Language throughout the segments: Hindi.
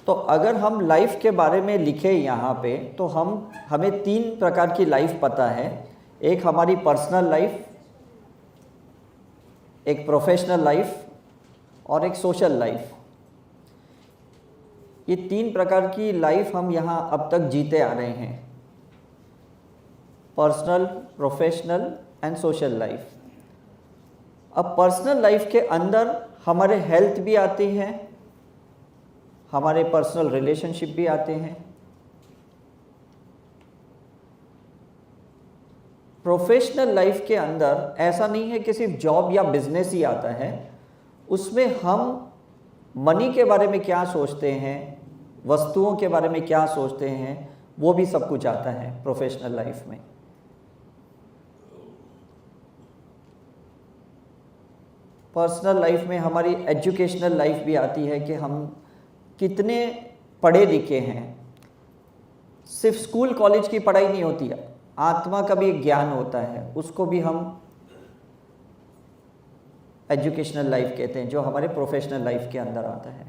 तो अगर हम लाइफ के बारे में लिखे यहाँ पे तो हमें 3 प्रकार की लाइफ पता है। एक हमारी पर्सनल लाइफ, एक प्रोफेशनल लाइफ और एक सोशल लाइफ। ये 3 प्रकार की लाइफ हम यहाँ अब तक जीते आ रहे हैं, personal, professional and social life. अब पर्सनल लाइफ के अंदर हमारे हेल्थ भी आती हैं, हमारे पर्सनल रिलेशनशिप भी आते हैं। प्रोफेशनल लाइफ के अंदर ऐसा नहीं है कि सिर्फ जॉब या बिजनेस ही आता है, उसमें हम मनी के बारे में क्या सोचते हैं, वस्तुओं के बारे में क्या सोचते हैं, वो भी सब कुछ आता है प्रोफेशनल लाइफ में। पर्सनल लाइफ में हमारी एजुकेशनल लाइफ भी आती है कि हम कितने पढ़े लिखे हैं। सिर्फ स्कूल कॉलेज की पढ़ाई नहीं होती है, आत्मा का भी एक ज्ञान होता है, उसको भी हम एजुकेशनल लाइफ कहते हैं, जो हमारे प्रोफेशनल लाइफ के अंदर आता है।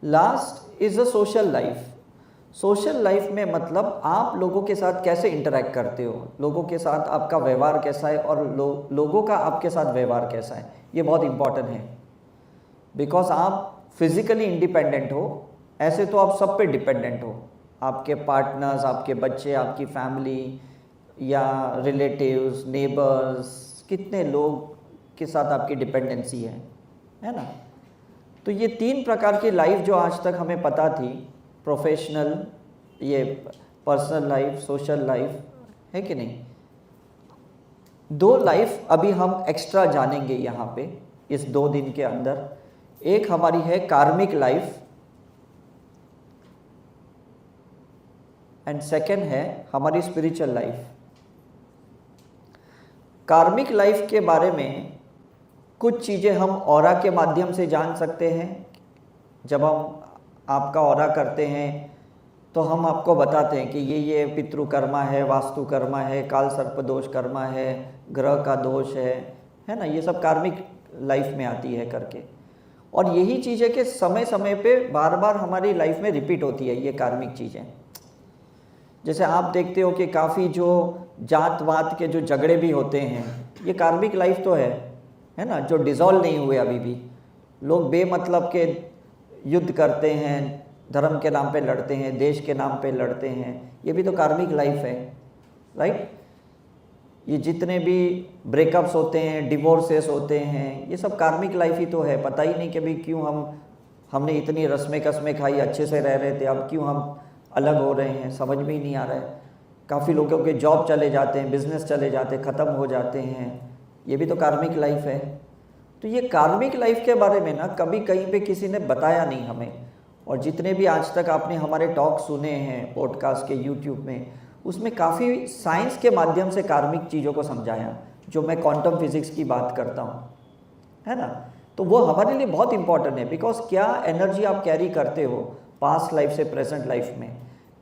Last is a social life. Social life में मतलब आप लोगों के साथ कैसे इंटरेक्ट करते हो, लोगों के साथ आपका व्यवहार कैसा है और लोगों का आपके साथ व्यवहार कैसा है, ये बहुत इम्पॉर्टेंट है। बिकॉज आप फिजिकली इंडिपेंडेंट हो, ऐसे तो आप सब पे डिपेंडेंट हो, आपके पार्टनर्स, आपके बच्चे, आपकी फैमिली या रिलेटिव्स, नेबर्स, कितने लोग के साथ आपकी डिपेंडेंसी है ना। तो ये 3 प्रकार की लाइफ जो आज तक हमें पता थी, प्रोफेशनल, ये पर्सनल लाइफ, सोशल लाइफ, है कि नहीं। 2 लाइफ अभी हम एक्स्ट्रा जानेंगे यहाँ पे इस 2 दिन के अंदर। एक हमारी है कार्मिक लाइफ एंड सेकेंड है हमारी स्पिरिचुअल लाइफ। कार्मिक लाइफ के बारे में कुछ चीज़ें हम ऑरा के माध्यम से जान सकते हैं। जब हम आपका ऑरा करते हैं तो हम आपको बताते हैं कि ये पितृ कर्मा है, वास्तु कर्मा है, काल सर्प दोष कर्मा है, ग्रह का दोष है ना। ये सब कार्मिक लाइफ में आती है करके, और यही चीज़ें कि समय समय पे बार बार हमारी लाइफ में रिपीट होती है ये कार्मिक चीज़ें। जैसे आप देखते हो कि काफ़ी जो जात वात के जो झगड़े भी होते हैं, ये कार्मिक लाइफ तो है ना, जो डिज़ोल्व नहीं हुए अभी भी। लोग बेमतलब के युद्ध करते हैं, धर्म के नाम पे लड़ते हैं, देश के नाम पे लड़ते हैं, ये भी तो कार्मिक लाइफ है, राइट। ये जितने भी ब्रेकअप्स होते हैं, डिवोर्सेस होते हैं, ये सब कार्मिक लाइफ ही तो है। पता ही नहीं कि भाई क्यों हमने इतनी रस्में कस्में खाई, अच्छे से रह रहे थे, अब क्यों हम अलग हो रहे हैं, समझ में ही नहीं आ रहा है। काफ़ी लोगों के जॉब चले जाते हैं, बिजनेस चले जाते हैं, ख़त्म हो जाते हैं, ये भी तो कार्मिक लाइफ है। तो ये कार्मिक लाइफ के बारे में ना कभी कहीं पे किसी ने बताया नहीं हमें। और जितने भी आज तक आपने हमारे टॉक सुने हैं पॉडकास्ट के, यूट्यूब में, उसमें काफ़ी साइंस के माध्यम से कार्मिक चीज़ों को समझाया, जो मैं क्वांटम फिजिक्स की बात करता हूँ, है ना। तो वो हमारे लिए बहुत इंपॉर्टेंट है। बिकॉज क्या एनर्जी आप कैरी करते हो पास्ट लाइफ से प्रेजेंट लाइफ में,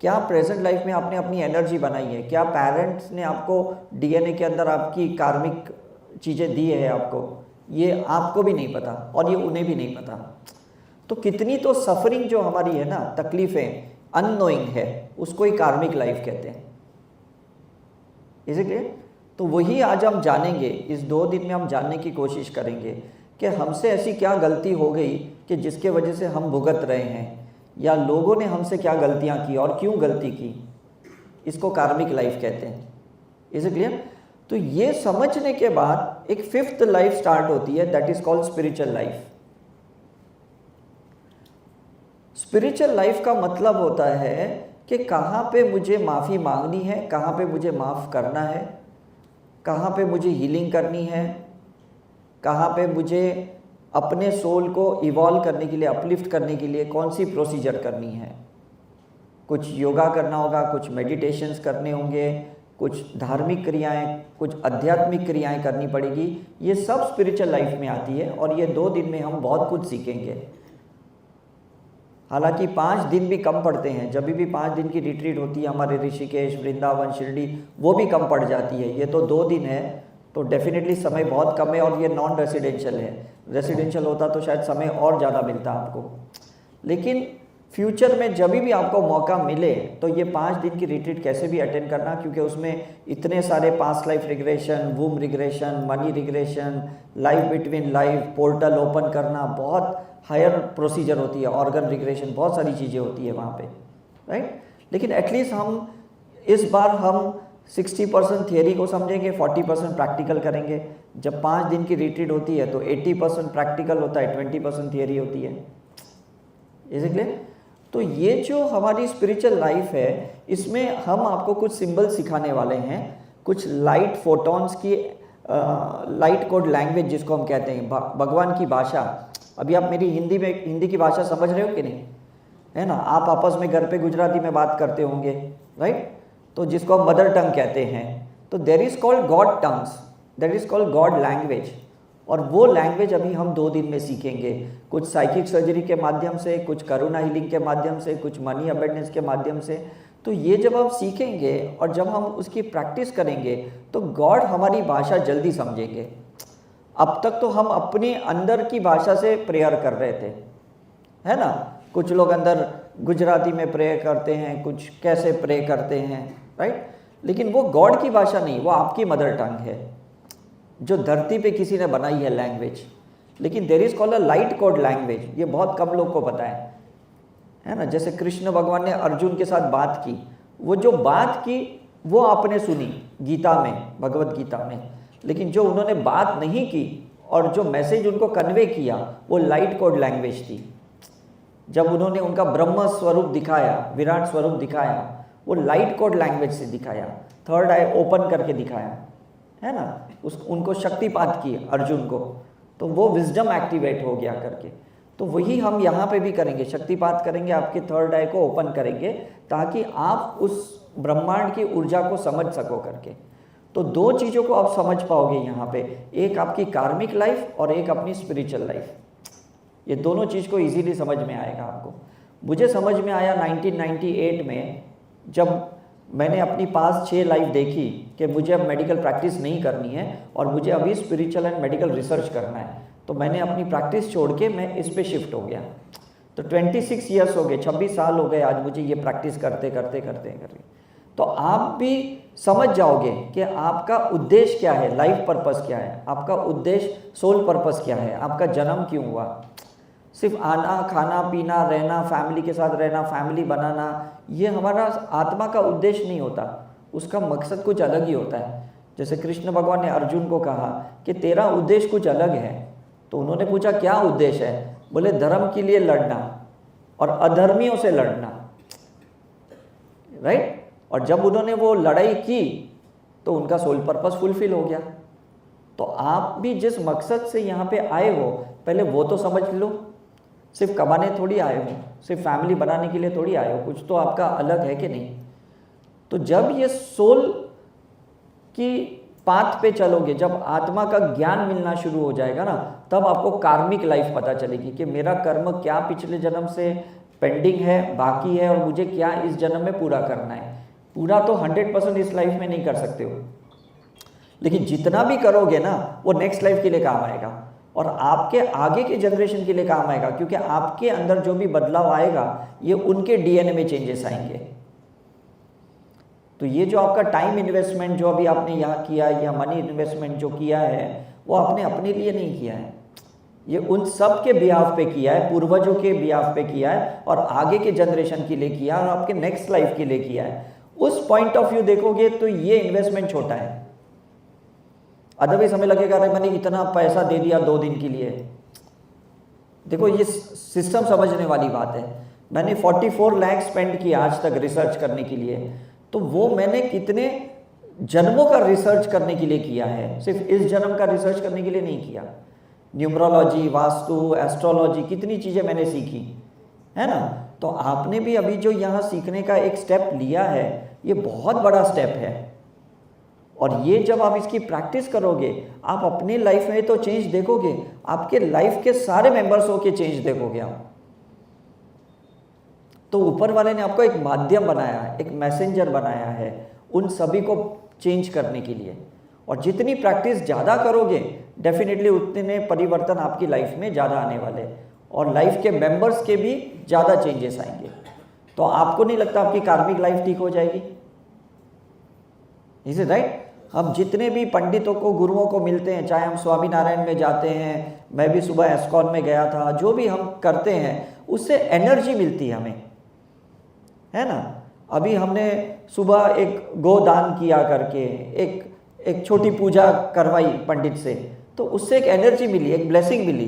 क्या प्रेजेंट लाइफ में आपने अपनी एनर्जी बनाई है, क्या पेरेंट्स ने आपको डीएनए के अंदर आपकी कार्मिक चीज़ें दी है आपको, ये आपको भी नहीं पता और ये उन्हें भी नहीं पता। तो कितनी तो सफरिंग जो हमारी है ना, तकलीफ़ें अननोइंग है, उसको ही कार्मिक लाइफ कहते हैं। Is it clear? तो वही आज हम जानेंगे, इस 2 दिन में हम जानने की कोशिश करेंगे कि हमसे ऐसी क्या गलती हो गई कि जिसके वजह से हम भुगत रहे हैं, या लोगों ने हमसे क्या गलतियां की और क्यों गलती की, इसको कार्मिक लाइफ कहते हैं। Is it clear? तो ये समझने के बाद एक 5th लाइफ स्टार्ट होती है, that is called spiritual life. Spiritual life का मतलब होता है कि कहाँ पे मुझे माफ़ी मांगनी है, कहाँ पे मुझे माफ़ करना है, कहाँ पे मुझे हीलिंग करनी है, कहाँ पे मुझे अपने सोल को इवॉल्व करने के लिए, अपलिफ्ट करने के लिए कौन सी प्रोसीजर करनी है। कुछ योगा करना होगा, कुछ मेडिटेशंस करने होंगे, कुछ धार्मिक क्रियाएं, कुछ आध्यात्मिक क्रियाएं करनी पड़ेगी। ये सब स्पिरिचुअल लाइफ में आती है और ये 2 दिन में हम बहुत कुछ सीखेंगे। हालांकि 5 दिन भी कम पड़ते हैं, जब भी 5 दिन की रिट्रीट होती है हमारे ऋषिकेश, वृंदावन, शिरडी, वो भी कम पड़ जाती है। ये तो 2 दिन है, तो डेफिनेटली समय बहुत कम है और ये नॉन रेसिडेंशियल है। रेसिडेंशियल होता तो शायद समय और ज़्यादा मिलता आपको, लेकिन फ्यूचर में जब भी आपको मौका मिले तो ये 5 दिन की रिट्रीट कैसे भी अटेंड करना, क्योंकि उसमें इतने सारे past life regression, womb regression, money regression, life between life, portal open करना, बहुत हायर प्रोसीजर होती है, ऑर्गन रिग्रेशन, बहुत सारी चीज़ें होती है वहाँ पे, राइट। लेकिन एटलीस्ट हम इस बार हम 60% थियरी को समझेंगे, 40% प्रैक्टिकल करेंगे। जब 5 दिन की रिट्रीट होती है तो 80% प्रैक्टिकल होता है, 20% थियरी होती है, इसलिए तो ये जो हमारी स्पिरिचुअल लाइफ है इसमें हम आपको कुछ सिंबल सिखाने वाले हैं, कुछ लाइट फोटॉन्स की लाइट कोड लैंग्वेज जिसको हम कहते हैं, भगवान की भाषा। अभी आप मेरी हिंदी की भाषा समझ रहे हो कि नहीं, है ना। आप आपस में घर पे गुजराती में बात करते होंगे, राइट, तो जिसको हम मदर टंग कहते हैं, तो there is called God tongues, that is called God language. और वो लैंग्वेज अभी हम 2 दिन में सीखेंगे, कुछ साइकिक सर्जरी के माध्यम से, कुछ करुणा हीलिंग के माध्यम से, कुछ मनी अबेंडेंस के माध्यम से। तो ये जब हम सीखेंगे और जब हम उसकी प्रैक्टिस करेंगे तो गॉड हमारी भाषा जल्दी समझेंगे। अब तक तो हम अपने अंदर की भाषा से प्रेयर कर रहे थे, है ना। कुछ लोग अंदर गुजराती में प्रे करते हैं, कुछ कैसे प्रे करते हैं, राइट। लेकिन वो गॉड की भाषा नहीं, वो आपकी मदर टंग है जो धरती पे किसी ने बनाई है लैंग्वेज। लेकिन there is called a light code language, ये बहुत कम लोग को पता है ना। जैसे कृष्ण भगवान ने अर्जुन के साथ बात की, वो जो बात की वो आपने सुनी गीता में, भगवत गीता में, लेकिन जो उन्होंने बात नहीं की और जो मैसेज उनको कन्वे किया वो लाइट कोड लैंग्वेज थी। जब उन्होंने उनका ब्रह्म स्वरूप दिखाया, विराट स्वरूप दिखाया, वो लाइट कोड लैंग्वेज से दिखाया, थर्ड आई ओपन करके दिखाया, है ना। उनको शक्तिपात की अर्जुन को, तो वो विजडम एक्टिवेट हो गया करके। तो वही हम यहाँ पे भी करेंगे, शक्तिपात करेंगे, आपके थर्ड आई को ओपन करेंगे ताकि आप उस ब्रह्मांड की ऊर्जा को समझ सको करके। तो 2 चीज़ों को आप समझ पाओगे यहाँ पे, एक आपकी कार्मिक लाइफ और एक अपनी स्पिरिचुअल लाइफ। ये दोनों चीज़ को इजीली समझ में आएगा आपको। मुझे समझ में आया 1998 में, जब मैंने अपनी पास 6 लाइफ देखी कि मुझे अब मेडिकल प्रैक्टिस नहीं करनी है और मुझे अभी स्पिरिचुअल एंड मेडिकल रिसर्च करना है, तो मैंने अपनी प्रैक्टिस छोड़ के मैं इस पे शिफ्ट हो गया। तो 26 ईयर्स हो गए, 26 साल हो गए आज मुझे ये प्रैक्टिस करते करते करते करते। तो आप भी समझ जाओगे कि आपका उद्देश्य क्या है, लाइफ पर्पस क्या है, आपका उद्देश्य सोल पर्पस क्या है, आपका जन्म क्यों हुआ। सिर्फ आना, खाना, पीना, रहना, फैमिली के साथ रहना, फैमिली बनाना, ये हमारा आत्मा का उद्देश्य नहीं होता, उसका मकसद कुछ अलग ही होता है। जैसे कृष्ण भगवान ने अर्जुन को कहा कि तेरा उद्देश्य कुछ अलग है, तो उन्होंने पूछा क्या उद्देश्य है, बोले धर्म के लिए लड़ना और अधर्मियों से लड़ना, राइट। और जब उन्होंने वो लड़ाई की तो उनका सोल पर्पस फुलफिल हो गया। तो आप भी जिस मकसद से यहाँ पे आए हो पहले वो तो समझ लो। सिर्फ कमाने थोड़ी आए हो, सिर्फ फैमिली बनाने के लिए थोड़ी आए हो, कुछ तो आपका अलग है कि नहीं। तो जब ये सोल की पाथ पे चलोगे, जब आत्मा का ज्ञान मिलना शुरू हो जाएगा ना, तब आपको कार्मिक लाइफ पता चलेगी कि मेरा कर्म क्या पिछले जन्म से पेंडिंग है, बाकी है, और मुझे क्या इस जन्म में पूरा करना है। पूरा तो 100% इस लाइफ में नहीं कर सकते हो, लेकिन जितना भी करोगे ना वो नेक्स्ट लाइफ के लिए काम आएगा और आपके आगे के जनरेशन के लिए काम आएगा, क्योंकि आपके अंदर जो भी बदलाव आएगा ये उनके डीएनए में चेंजेस आएंगे। तो ये जो आपका टाइम इन्वेस्टमेंट जो अभी आपने यहाँ किया या मनी इन्वेस्टमेंट जो किया है वो आपने अपने लिए नहीं किया है, ये उन सब के बिहाफ पे किया है, पूर्वजों के बिहाफ पे किया है और आगे के जनरेशन के लिए किया और आपके नेक्स्ट लाइफ के लिए किया है। उस पॉइंट ऑफ व्यू देखोगे तो ये इन्वेस्टमेंट छोटा है। अदरवाइज हमें लगेगा अरे मैंने इतना पैसा दे दिया 2 दिन के लिए। देखो ये सिस्टम समझने वाली बात है। मैंने 44 लाख स्पेंड किया आज तक रिसर्च करने के लिए, तो वो मैंने कितने जन्मों का रिसर्च करने के लिए किया है, सिर्फ इस जन्म का रिसर्च करने के लिए नहीं किया। न्यूमरोलॉजी, वास्तु, एस्ट्रोलॉजी, कितनी चीज़ें मैंने सीखी, है ना। तो आपने भी अभी जो यहाँ सीखने का एक स्टेप लिया है ये बहुत बड़ा स्टेप है, और ये जब आप इसकी प्रैक्टिस करोगे आप अपनी लाइफ में तो चेंज देखोगे, आपके लाइफ के सारे मेंबर्सों के चेंज देखोगे आप। तो ऊपर वाले ने आपको एक माध्यम बनाया है, एक मैसेंजर बनाया है उन सभी को चेंज करने के लिए, और जितनी प्रैक्टिस ज़्यादा करोगे डेफिनेटली उतने परिवर्तन आपकी लाइफ में ज़्यादा आने वाले। और लाइफ के मेंबर्स के भी ज़्यादा चेंजेस आएंगे। तो आपको नहीं लगता आपकी कार्मिक लाइफ ठीक हो जाएगी? Is it right? हम जितने भी पंडितों को, गुरुओं को मिलते हैं, चाहे हम स्वामीनारायण में जाते हैं, मैं भी सुबह एस्कॉन में गया था, जो भी हम करते हैं उससे एनर्जी मिलती है हमें, है ना। अभी हमने सुबह एक गोदान किया करके एक छोटी पूजा करवाई पंडित से, तो उससे एक एनर्जी मिली, एक ब्लेसिंग मिली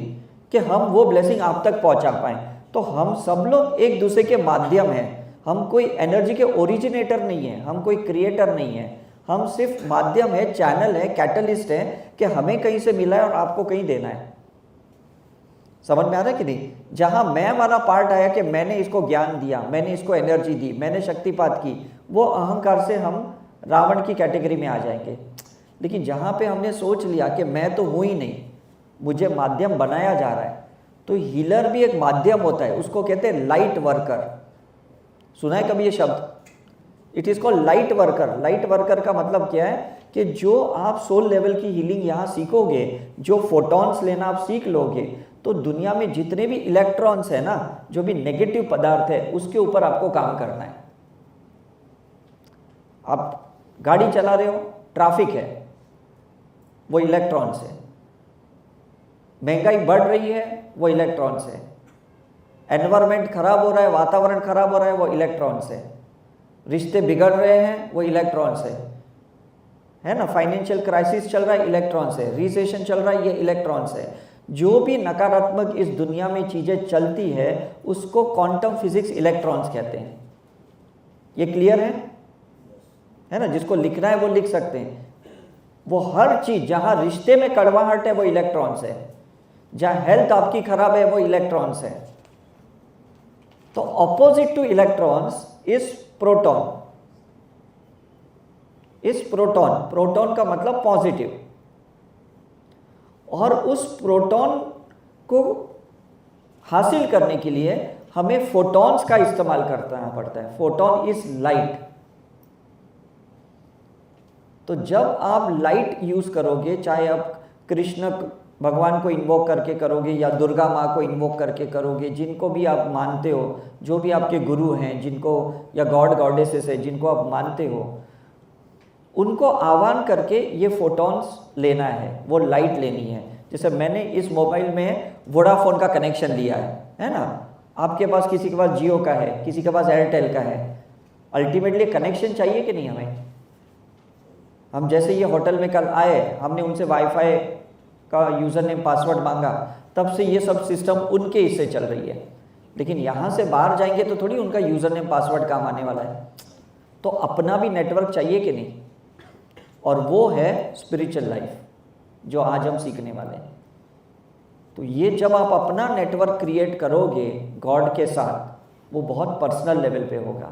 कि हम वो ब्लेसिंग आप तक पहुंचा पाएँ। तो हम सब लोग एक दूसरे के माध्यम हैं, हम कोई एनर्जी के ओरिजिनेटर नहीं है, हम कोई क्रिएटर नहीं है, हम सिर्फ माध्यम है, चैनल है, कैटलिस्ट है कि हमें कहीं से मिला है और आपको कहीं देना है। समझ में आ रहा है कि नहीं? जहां मैं वाला पार्ट आया कि मैंने इसको ज्ञान दिया, मैंने इसको एनर्जी दी, मैंने शक्तिपात की, वो अहंकार से हम रावण की कैटेगरी में आ जाएंगे। लेकिन जहां पे हमने सोच लिया कि मैं तो हूं ही नहीं, मुझे माध्यम बनाया जा रहा है, तो हीलर भी एक माध्यम होता है, उसको कहते हैं लाइट वर्कर। सुना है कभी ये शब्द? It is called light worker. Light worker का मतलब क्या है कि जो आप सोल लेवल की हीलिंग यहाँ सीखोगे, जो फोटॉन्स लेना आप सीख लोगे, तो दुनिया में जितने भी इलेक्ट्रॉन्स है ना, जो भी नेगेटिव पदार्थ है, उसके ऊपर आपको काम करना है। आप गाड़ी चला रहे हो, ट्रैफिक है, वो इलेक्ट्रॉन्स है। महंगाई बढ़ रही है, वो इलेक्ट्रॉन्स है। एनवायरमेंट खराब हो रहा है, वातावरण खराब हो रहा है, वो इलेक्ट्रॉन्स है। रिश्ते बिगड़ रहे हैं, वो इलेक्ट्रॉन्स है ना। फाइनेंशियल क्राइसिस चल रहा है, इलेक्ट्रॉन्स है। रिसेशन चल रहा है, ये इलेक्ट्रॉन्स है। जो भी नकारात्मक इस दुनिया में चीज़ें चलती है, उसको क्वांटम फिजिक्स इलेक्ट्रॉन्स कहते हैं। ये क्लियर है ना? जिसको लिखना है वो लिख सकते हैं। वो हर चीज़, जहाँ रिश्ते में कड़वाहट है, वो इलेक्ट्रॉन्स है। जहाँ हेल्थ आपकी खराब है, वो इलेक्ट्रॉन्स है। तो opposite two electrons is proton. इस प्रोटॉन का मतलब पॉजिटिव, और उस प्रोटॉन को हासिल करने के लिए हमें फोटॉन्स का इस्तेमाल करना पड़ता है। Photon is light. तो जब आप लाइट यूज करोगे, चाहे आप कृष्ण भगवान को इन्वोक करके करोगे या दुर्गा माँ को इन्वोक करके करोगे, जिनको भी आप मानते हो, जो भी आपके गुरु हैं जिनको, या गॉड गॉडेसेस है जिनको आप मानते हो, उनको आह्वान करके ये फोटॉन्स लेना है, वो लाइट लेनी है। जैसे मैंने इस मोबाइल में वोडाफोन का कनेक्शन लिया है ना। आपके पास, किसी के पास जियो का है, किसी के पास एयरटेल का है। अल्टीमेटली कनेक्शन चाहिए कि नहीं हमें? हम जैसे ये होटल में कल आए, हमने उनसे वाईफाई का यूज़र नेम पासवर्ड मांगा, तब से ये सब सिस्टम उनके हिस्से चल रही है। लेकिन यहाँ से बाहर जाएंगे तो थोड़ी उनका यूज़र नेम पासवर्ड काम आने वाला है। तो अपना भी नेटवर्क चाहिए कि नहीं? और वो है स्पिरिचुअल लाइफ, जो आज हम सीखने वाले हैं। तो ये जब आप अपना नेटवर्क क्रिएट करोगे गॉड के साथ, वो बहुत पर्सनल लेवल पे होगा।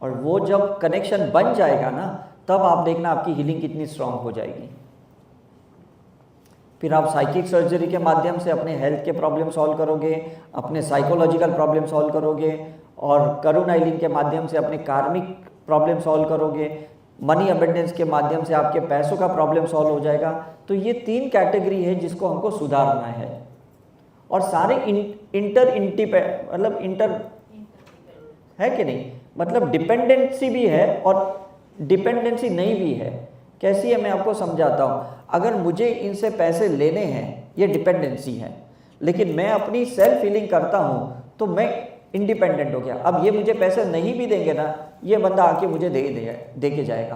और वो जब कनेक्शन बन जाएगा ना, तब आप देखना आपकी हीलिंग कितनी स्ट्रांग हो जाएगी। फिर आप साइकिक सर्जरी के माध्यम से अपने हेल्थ के प्रॉब्लम सॉल्व करोगे, अपने साइकोलॉजिकल प्रॉब्लम सॉल्व करोगे, और करुणा हीलिंग के माध्यम से अपने कार्मिक प्रॉब्लम सॉल्व करोगे। मनी अबेंडेंस के माध्यम से आपके पैसों का प्रॉब्लम सॉल्व हो जाएगा। तो ये 3 कैटेगरी है जिसको हमको सुधारना है। और सारे इंटर है कि नहीं? मतलब डिपेंडेंसी भी है और डिपेंडेंसी नहीं भी है। कैसी है, मैं आपको समझाता हूँ। अगर मुझे इनसे पैसे लेने हैं, ये डिपेंडेंसी है, लेकिन मैं अपनी सेल्फ हीलिंग करता हूँ तो मैं इंडिपेंडेंट हो गया। अब ये मुझे पैसे नहीं भी देंगे ना, ये बंदा आके मुझे दे के जाएगा,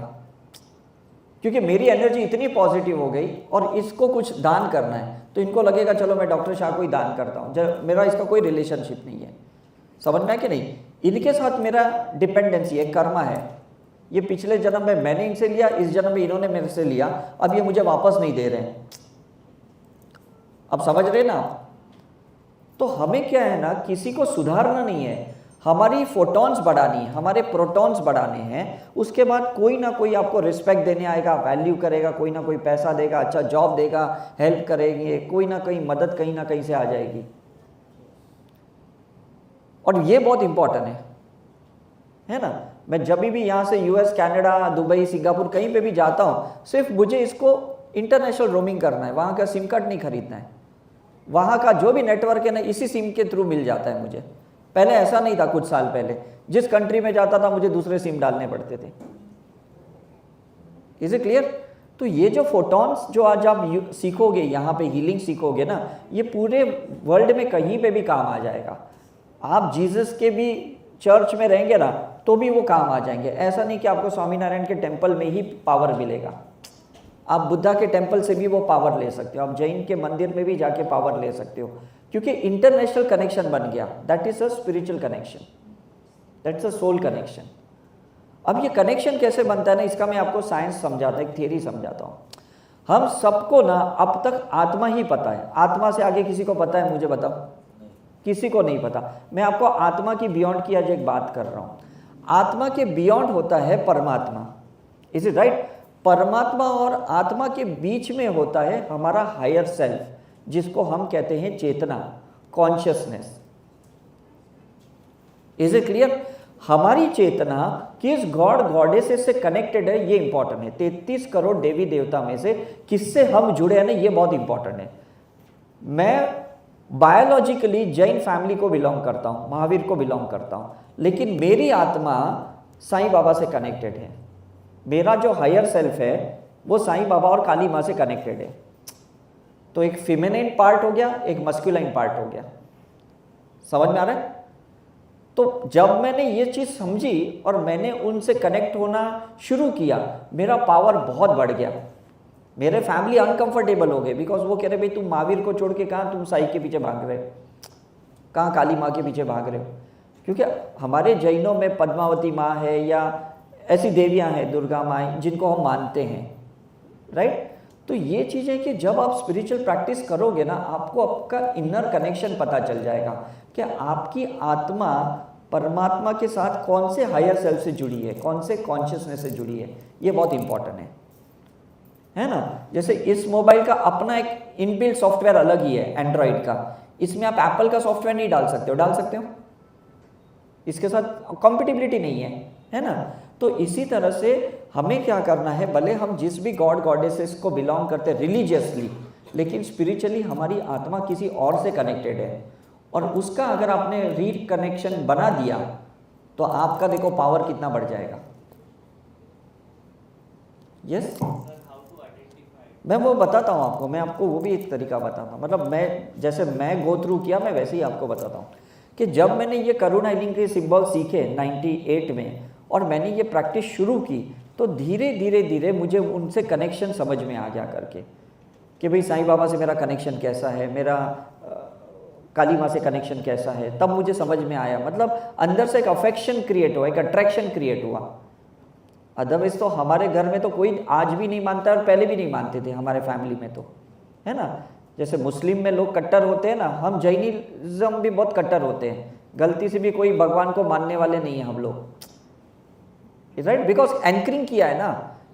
क्योंकि मेरी एनर्जी इतनी पॉजिटिव हो गई। और इसको कुछ दान करना है तो इनको लगेगा चलो मैं डॉक्टर शाह को ही दान करता हूँ, जब मेरा इसका कोई रिलेशनशिप नहीं है। समझ में है कि नहीं? इनके साथ मेरा डिपेंडेंसी है, कर्मा है। ये पिछले जन्म में मैंने इनसे लिया, इस जन्म में इन्होंने मेरे से लिया, अब ये मुझे वापस नहीं दे रहे हैं। अब समझ रहे ना? तो हमें क्या है ना, किसी को सुधारना नहीं है, हमारी फोटॉन्स बढ़ानी है, हमारे प्रोटॉन्स बढ़ाने हैं। उसके बाद कोई ना कोई आपको रिस्पेक्ट देने आएगा, वैल्यू करेगा, कोई ना कोई पैसा देगा, अच्छा जॉब देगा, हेल्प करेंगे, कोई ना कोई मदद कहीं ना कहीं से आ जाएगी। और ये बहुत इंपॉर्टेंट है ना? मैं जब भी यहाँ से यूएस, कनाडा, दुबई, सिंगापुर कहीं पे भी जाता हूँ, सिर्फ मुझे इसको इंटरनेशनल रोमिंग करना है, वहाँ का सिम कार्ड नहीं खरीदना है। वहाँ का जो भी नेटवर्क है ना इसी सिम के थ्रू मिल जाता है मुझे। पहले ऐसा नहीं था, कुछ साल पहले जिस कंट्री में जाता था मुझे दूसरे सिम डालने पड़ते थे। Is it clear? तो ये जो फोटॉन्स जो आज आप सीखोगे, यहाँ पे हीलिंग सीखोगे ना, ये पूरे वर्ल्ड में कहीं पे भी काम आ जाएगा। आप जीसस के भी चर्च में रहेंगे ना तो भी वो काम आ जाएंगे। ऐसा नहीं कि आपको स्वामीनारायण के टेम्पल में ही पावर मिलेगा, आप बुद्धा के टेम्पल से भी वो पावर ले सकते हो, आप जैन के मंदिर में भी जाके पावर ले सकते हो, क्योंकि इंटरनेशनल कनेक्शन बन गया। That is a spiritual connection, that's a soul connection. अब ये कनेक्शन कैसे बनता है ना, इसका मैं आपको साइंस समझाता, एक थियरी समझाता हूँ। हम सबको ना अब तक आत्मा ही पता है, आत्मा से आगे किसी को पता है? मुझे बताओ, किसी को नहीं पता। मैं आपको आत्मा की बियॉन्ड की आज एक बात कर रहा हूँ। आत्मा के बियॉन्ड होता है परमात्मा। Is it right? परमात्मा और आत्मा के बीच में होता है हमारा हायर सेल्फ, जिसको हम कहते हैं चेतना, कॉन्शियसनेस। Is it clear? हमारी चेतना किस गॉड गॉडेसेस से कनेक्टेड है, ये इंपॉर्टेंट है। 33 करोड़ देवी देवता में से किससे हम जुड़े हैं ना, ये बहुत इंपॉर्टेंट है। मैं बायोलॉजिकली जैन फैमिली को बिलोंग करता हूँ, महावीर को बिलोंग करता हूँ, लेकिन मेरी आत्मा साईं बाबा से कनेक्टेड है। मेरा जो हायर सेल्फ है वो साईं बाबा और काली माँ से कनेक्टेड है। तो एक फेमिनिन पार्ट हो गया, एक मस्कुलाइन पार्ट हो गया। समझ में आ रहा है? तो जब मैंने ये चीज़ समझी और मैंने उनसे कनेक्ट होना शुरू किया, मेरा पावर बहुत बढ़ गया। मेरे फैमिली अनकंफर्टेबल हो गए, बिकॉज वो कह रहे भाई तुम महावीर को छोड़ के कहाँ तुम साई के पीछे भाग रहे हो, कहाँ काली माँ के पीछे भाग रहे हो। क्योंकि हमारे जैनों में पद्मावती माँ है या ऐसी देवियाँ हैं, दुर्गा माँ, जिनको हम मानते हैं, राइट? तो ये चीज़ है कि जब आप स्पिरिचुअल प्रैक्टिस करोगे ना, आपको आपका इनर कनेक्शन पता चल जाएगा कि आपकी आत्मा परमात्मा के साथ कौन से हायर सेल्फ से जुड़ी है, कौन से कॉन्शियसनेस से जुड़ी है। ये बहुत इंपॉर्टेंट है ना? जैसे इस मोबाइल का अपना एक इनबिल्ट सॉफ्टवेयर अलग ही है, एंड्रॉइड का। इसमें आप एप्पल का सॉफ्टवेयर नहीं डाल सकते हो, डाल सकते हो? इसके साथ कॉम्पिटिबिलिटी नहीं है ना? तो इसी तरह से हमें क्या करना है, भले हम जिस भी गॉड गॉडेसेस को बिलोंग करते हैं रिलीजियसली, लेकिन स्पिरिचुअली हमारी आत्मा किसी और से कनेक्टेड है, और उसका अगर आपने रिकनेक्शन बना दिया तो आपका देखो पावर कितना बढ़ जाएगा। यस, मैं वो बताता हूँ आपको, मैं आपको वो भी एक तरीका बताता हूँ। मतलब मैं जैसे मैं गो थ्रू किया, मैं वैसे ही आपको बताता हूँ कि जब मैंने ये करुणा हीलिंग के सिंबल सीखे 98 में और मैंने ये प्रैक्टिस शुरू की, तो धीरे धीरे धीरे मुझे उनसे कनेक्शन समझ में आ गया करके कि भाई साईं बाबा से मेरा कनेक्शन कैसा है, मेरा काली माँ से कनेक्शन कैसा है। तब मुझे समझ में आया, मतलब अंदर से एक अफेक्शन क्रिएट हुआ, एक अट्रैक्शन क्रिएट हुआ। अदरवाइज तो हमारे घर में तो कोई आज भी नहीं मानता और पहले भी नहीं मानते थे हमारे फैमिली में, तो है ना। जैसे मुस्लिम में लोग कट्टर होते हैं ना, हम जैनिज्म भी बहुत कट्टर होते हैं। गलती से भी कोई भगवान को मानने वाले नहीं है हम लोग, राइट? बिकॉज एंकरिंग किया है ना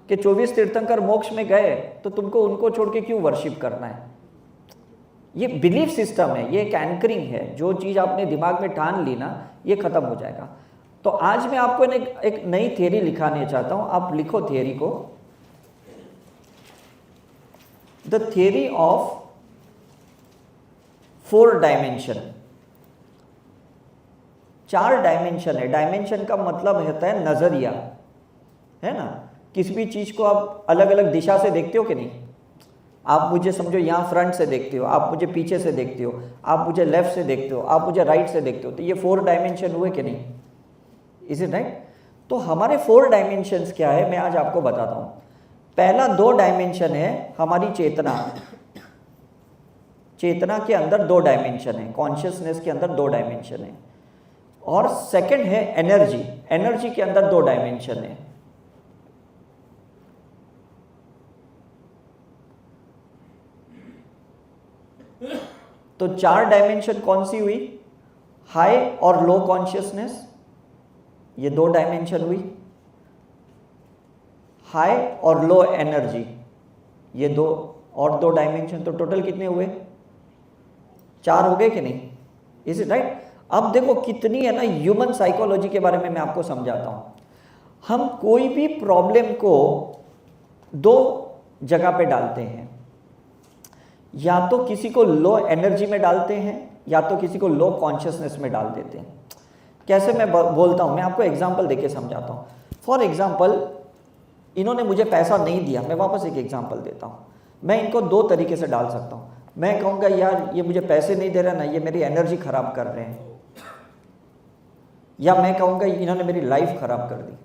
कि 24 तीर्थंकर मोक्ष में गए, तो तुमको उनको छोड़ के क्यों वर्शिप करना है। ये बिलीफ सिस्टम है, ये एक एंकरिंग है। जो चीज़ आपने दिमाग में ठान ली ना, ये खत्म हो जाएगा। तो आज मैं आपको एक नई थियरी लिखाने चाहता हूं। आप लिखो थियरी को, the theory of 4 dimension. 4 dimension है। डायमेंशन का मतलब होता है नजरिया, है ना। किसी भी चीज को आप अलग अलग दिशा से देखते हो कि नहीं। आप मुझे समझो यहाँ फ्रंट से देखते हो, आप मुझे पीछे से देखते हो, आप मुझे लेफ्ट से देखते हो, आप मुझे राइट से देखते हो। तो ये 4 डायमेंशन हुए कि नहीं, इज इट राइट? तो हमारे 4 डायमेंशंस क्या है, मैं आज आपको बताता हूँ। पहला 2 डायमेंशन है हमारी चेतना। चेतना के अंदर 2 डायमेंशन है, कॉन्शियसनेस के अंदर 2 डायमेंशन है। और सेकंड है एनर्जी। एनर्जी के अंदर 2 डायमेंशन है। तो 4 डायमेंशन कौन सी हुई, हाई और लो कॉन्शियसनेस, ये 2 डायमेंशन हुई। हाई और लो एनर्जी, ये 2 और 2 डायमेंशन। तो टोटल कितने हुए, 4 हो गए कि नहीं, इज इट राइट? अब देखो कितनी है ना ह्यूमन साइकोलॉजी के बारे में मैं आपको समझाता हूं। हम कोई भी प्रॉब्लम को 2 जगह पे डालते हैं। या तो किसी को लो एनर्जी में डालते हैं या तो किसी को लो कॉन्शियसनेस में डाल देते हैं। कैसे मैं बोलता हूँ, मैं आपको एग्जांपल देके समझाता हूँ। फॉर एग्जांपल, इन्होंने मुझे पैसा नहीं दिया, मैं वापस एक एग्जांपल देता हूँ। मैं इनको दो तरीके से डाल सकता हूँ। मैं कहूँगा यार ये मुझे पैसे नहीं दे रहा ना, ये मेरी एनर्जी खराब कर रहे हैं, या मैं कहूँगा इन्होंने मेरी लाइफ खराब कर दी।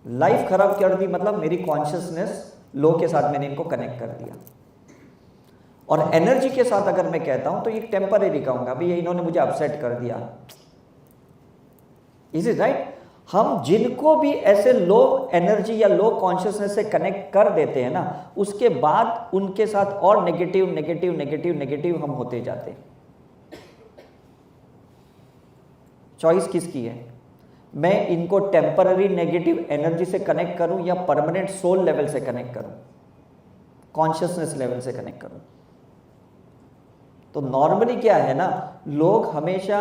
लाइफ खराब कर दी मतलब मेरी कॉन्शियसनेस लो के साथ मैंने इनको कनेक्ट कर दिया। और एनर्जी के साथ अगर मैं कहता हूं तो ये टेम्परेरी कहूंगा, अभी ये इन्होंने मुझे अपसेट कर दिया। Is it right? हम जिनको भी ऐसे लो एनर्जी या लो कॉन्शियसनेस से कनेक्ट कर देते हैं ना, उसके बाद उनके साथ और नेगेटिव नेगेटिव नेगेटिव नेगेटिव हम होते जाते हैं। चॉइस किसकी है? मैं इनको टेम्पररी नेगेटिव एनर्जी से कनेक्ट करूं या परमानेंट सोल लेवल से कनेक्ट करूं, कॉन्शियसनेस लेवल से कनेक्ट करूं। तो नॉर्मली क्या है ना, लोग हमेशा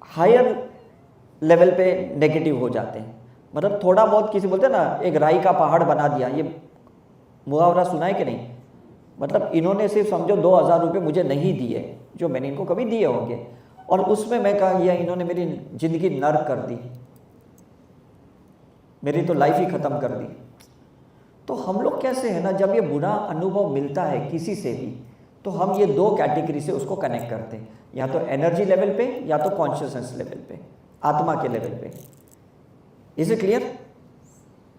हायर लेवल पे नेगेटिव हो जाते हैं। मतलब थोड़ा बहुत किसी बोलते हैं ना, एक राई का पहाड़ बना दिया, ये मुहावरा सुना है कि नहीं? मतलब इन्होंने सिर्फ समझो 2000 रुपये मुझे नहीं दिए जो मैंने इनको कभी दिए होंगे, और उसमें मैं कहा यह इन्होंने मेरी जिंदगी नर्क कर दी, मेरी तो लाइफ ही खत्म कर दी। तो हम लोग कैसे है ना, जब ये बुरा अनुभव मिलता है किसी से भी, तो हम ये दो कैटेगरी से उसको कनेक्ट करते हैं, या तो एनर्जी लेवल पे या तो कॉन्शियसनेस लेवल पे, आत्मा के लेवल पे। Is it clear?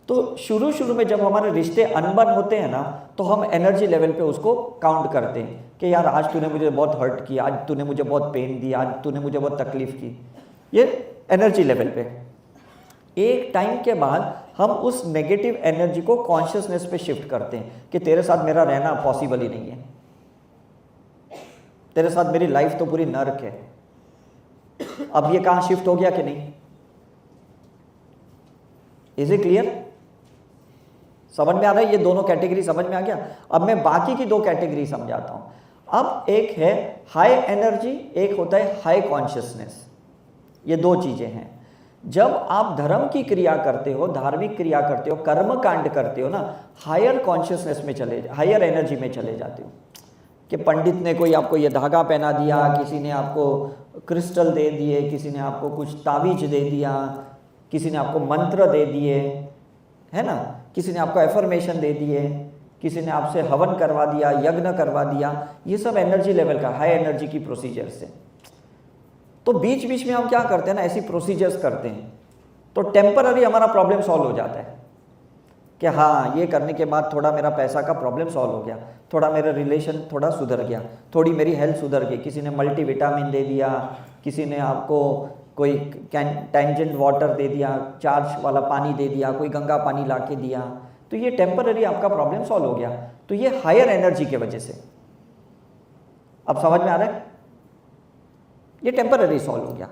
तो शुरू में जब हमारे रिश्ते अनबन होते हैं ना, तो हम एनर्जी लेवल पे उसको काउंट करते हैं कि यार आज तूने मुझे बहुत हर्ट किया, आज तूने मुझे बहुत पेन दिया, आज तूने मुझे बहुत तकलीफ की। ये एनर्जी लेवल पे। एक टाइम के बाद हम उस नेगेटिव एनर्जी को कॉन्शियसनेस पे शिफ्ट करते हैं कि तेरे साथ मेरा रहना पॉसिबल ही नहीं है, तेरे साथ मेरी लाइफ तो पूरी नर्क है। अब ये कहां शिफ्ट हो गया कि नहीं? Is it clear? समझ में आ रहा है? ये दोनों कैटेगरी समझ में आ गया। अब मैं बाकी की दो कैटेगरी समझाता हूं। अब एक है हाई एनर्जी, एक होता है हाई कॉन्शियसनेस। ये दो चीजें हैं। जब आप धर्म की क्रिया करते हो, धार्मिक क्रिया करते हो, कर्म कांड करते हो ना, हायर कॉन्शियसनेस में हायर एनर्जी में चले जाते हो। कि पंडित ने कोई आपको ये धागा पहना दिया, किसी ने आपको क्रिस्टल दे दिए, किसी ने आपको कुछ ताबीज दे दिया, किसी ने आपको मंत्र दे दिए, है ना, किसी ने आपको एफर्मेशन दे दिए, किसी ने आपसे हवन करवा दिया, यज्ञ करवा दिया। ये सब एनर्जी लेवल का, हाई एनर्जी की प्रोसीजर्स है। तो बीच बीच में हम क्या करते हैं ना, ऐसी प्रोसीजर्स करते हैं, तो टेम्पररी हमारा प्रॉब्लम सॉल्व हो जाता है कि हाँ ये करने के बाद थोड़ा मेरा पैसा का प्रॉब्लम सॉल्व हो गया, थोड़ा मेरा रिलेशन थोड़ा सुधर गया, थोड़ी मेरी हेल्थ सुधर गई। किसी ने मल्टीविटामिन दे दिया, किसी ने आपको कोई टैंजेंट वाटर दे दिया, चार्ज वाला पानी दे दिया, कोई गंगा पानी ला के दिया, तो ये टेम्पररी आपका प्रॉब्लम सॉल्व हो गया। तो ये हायर एनर्जी के वजह से। अब समझ में आ रहा है? ये टेम्पररी सॉल्व हो गया।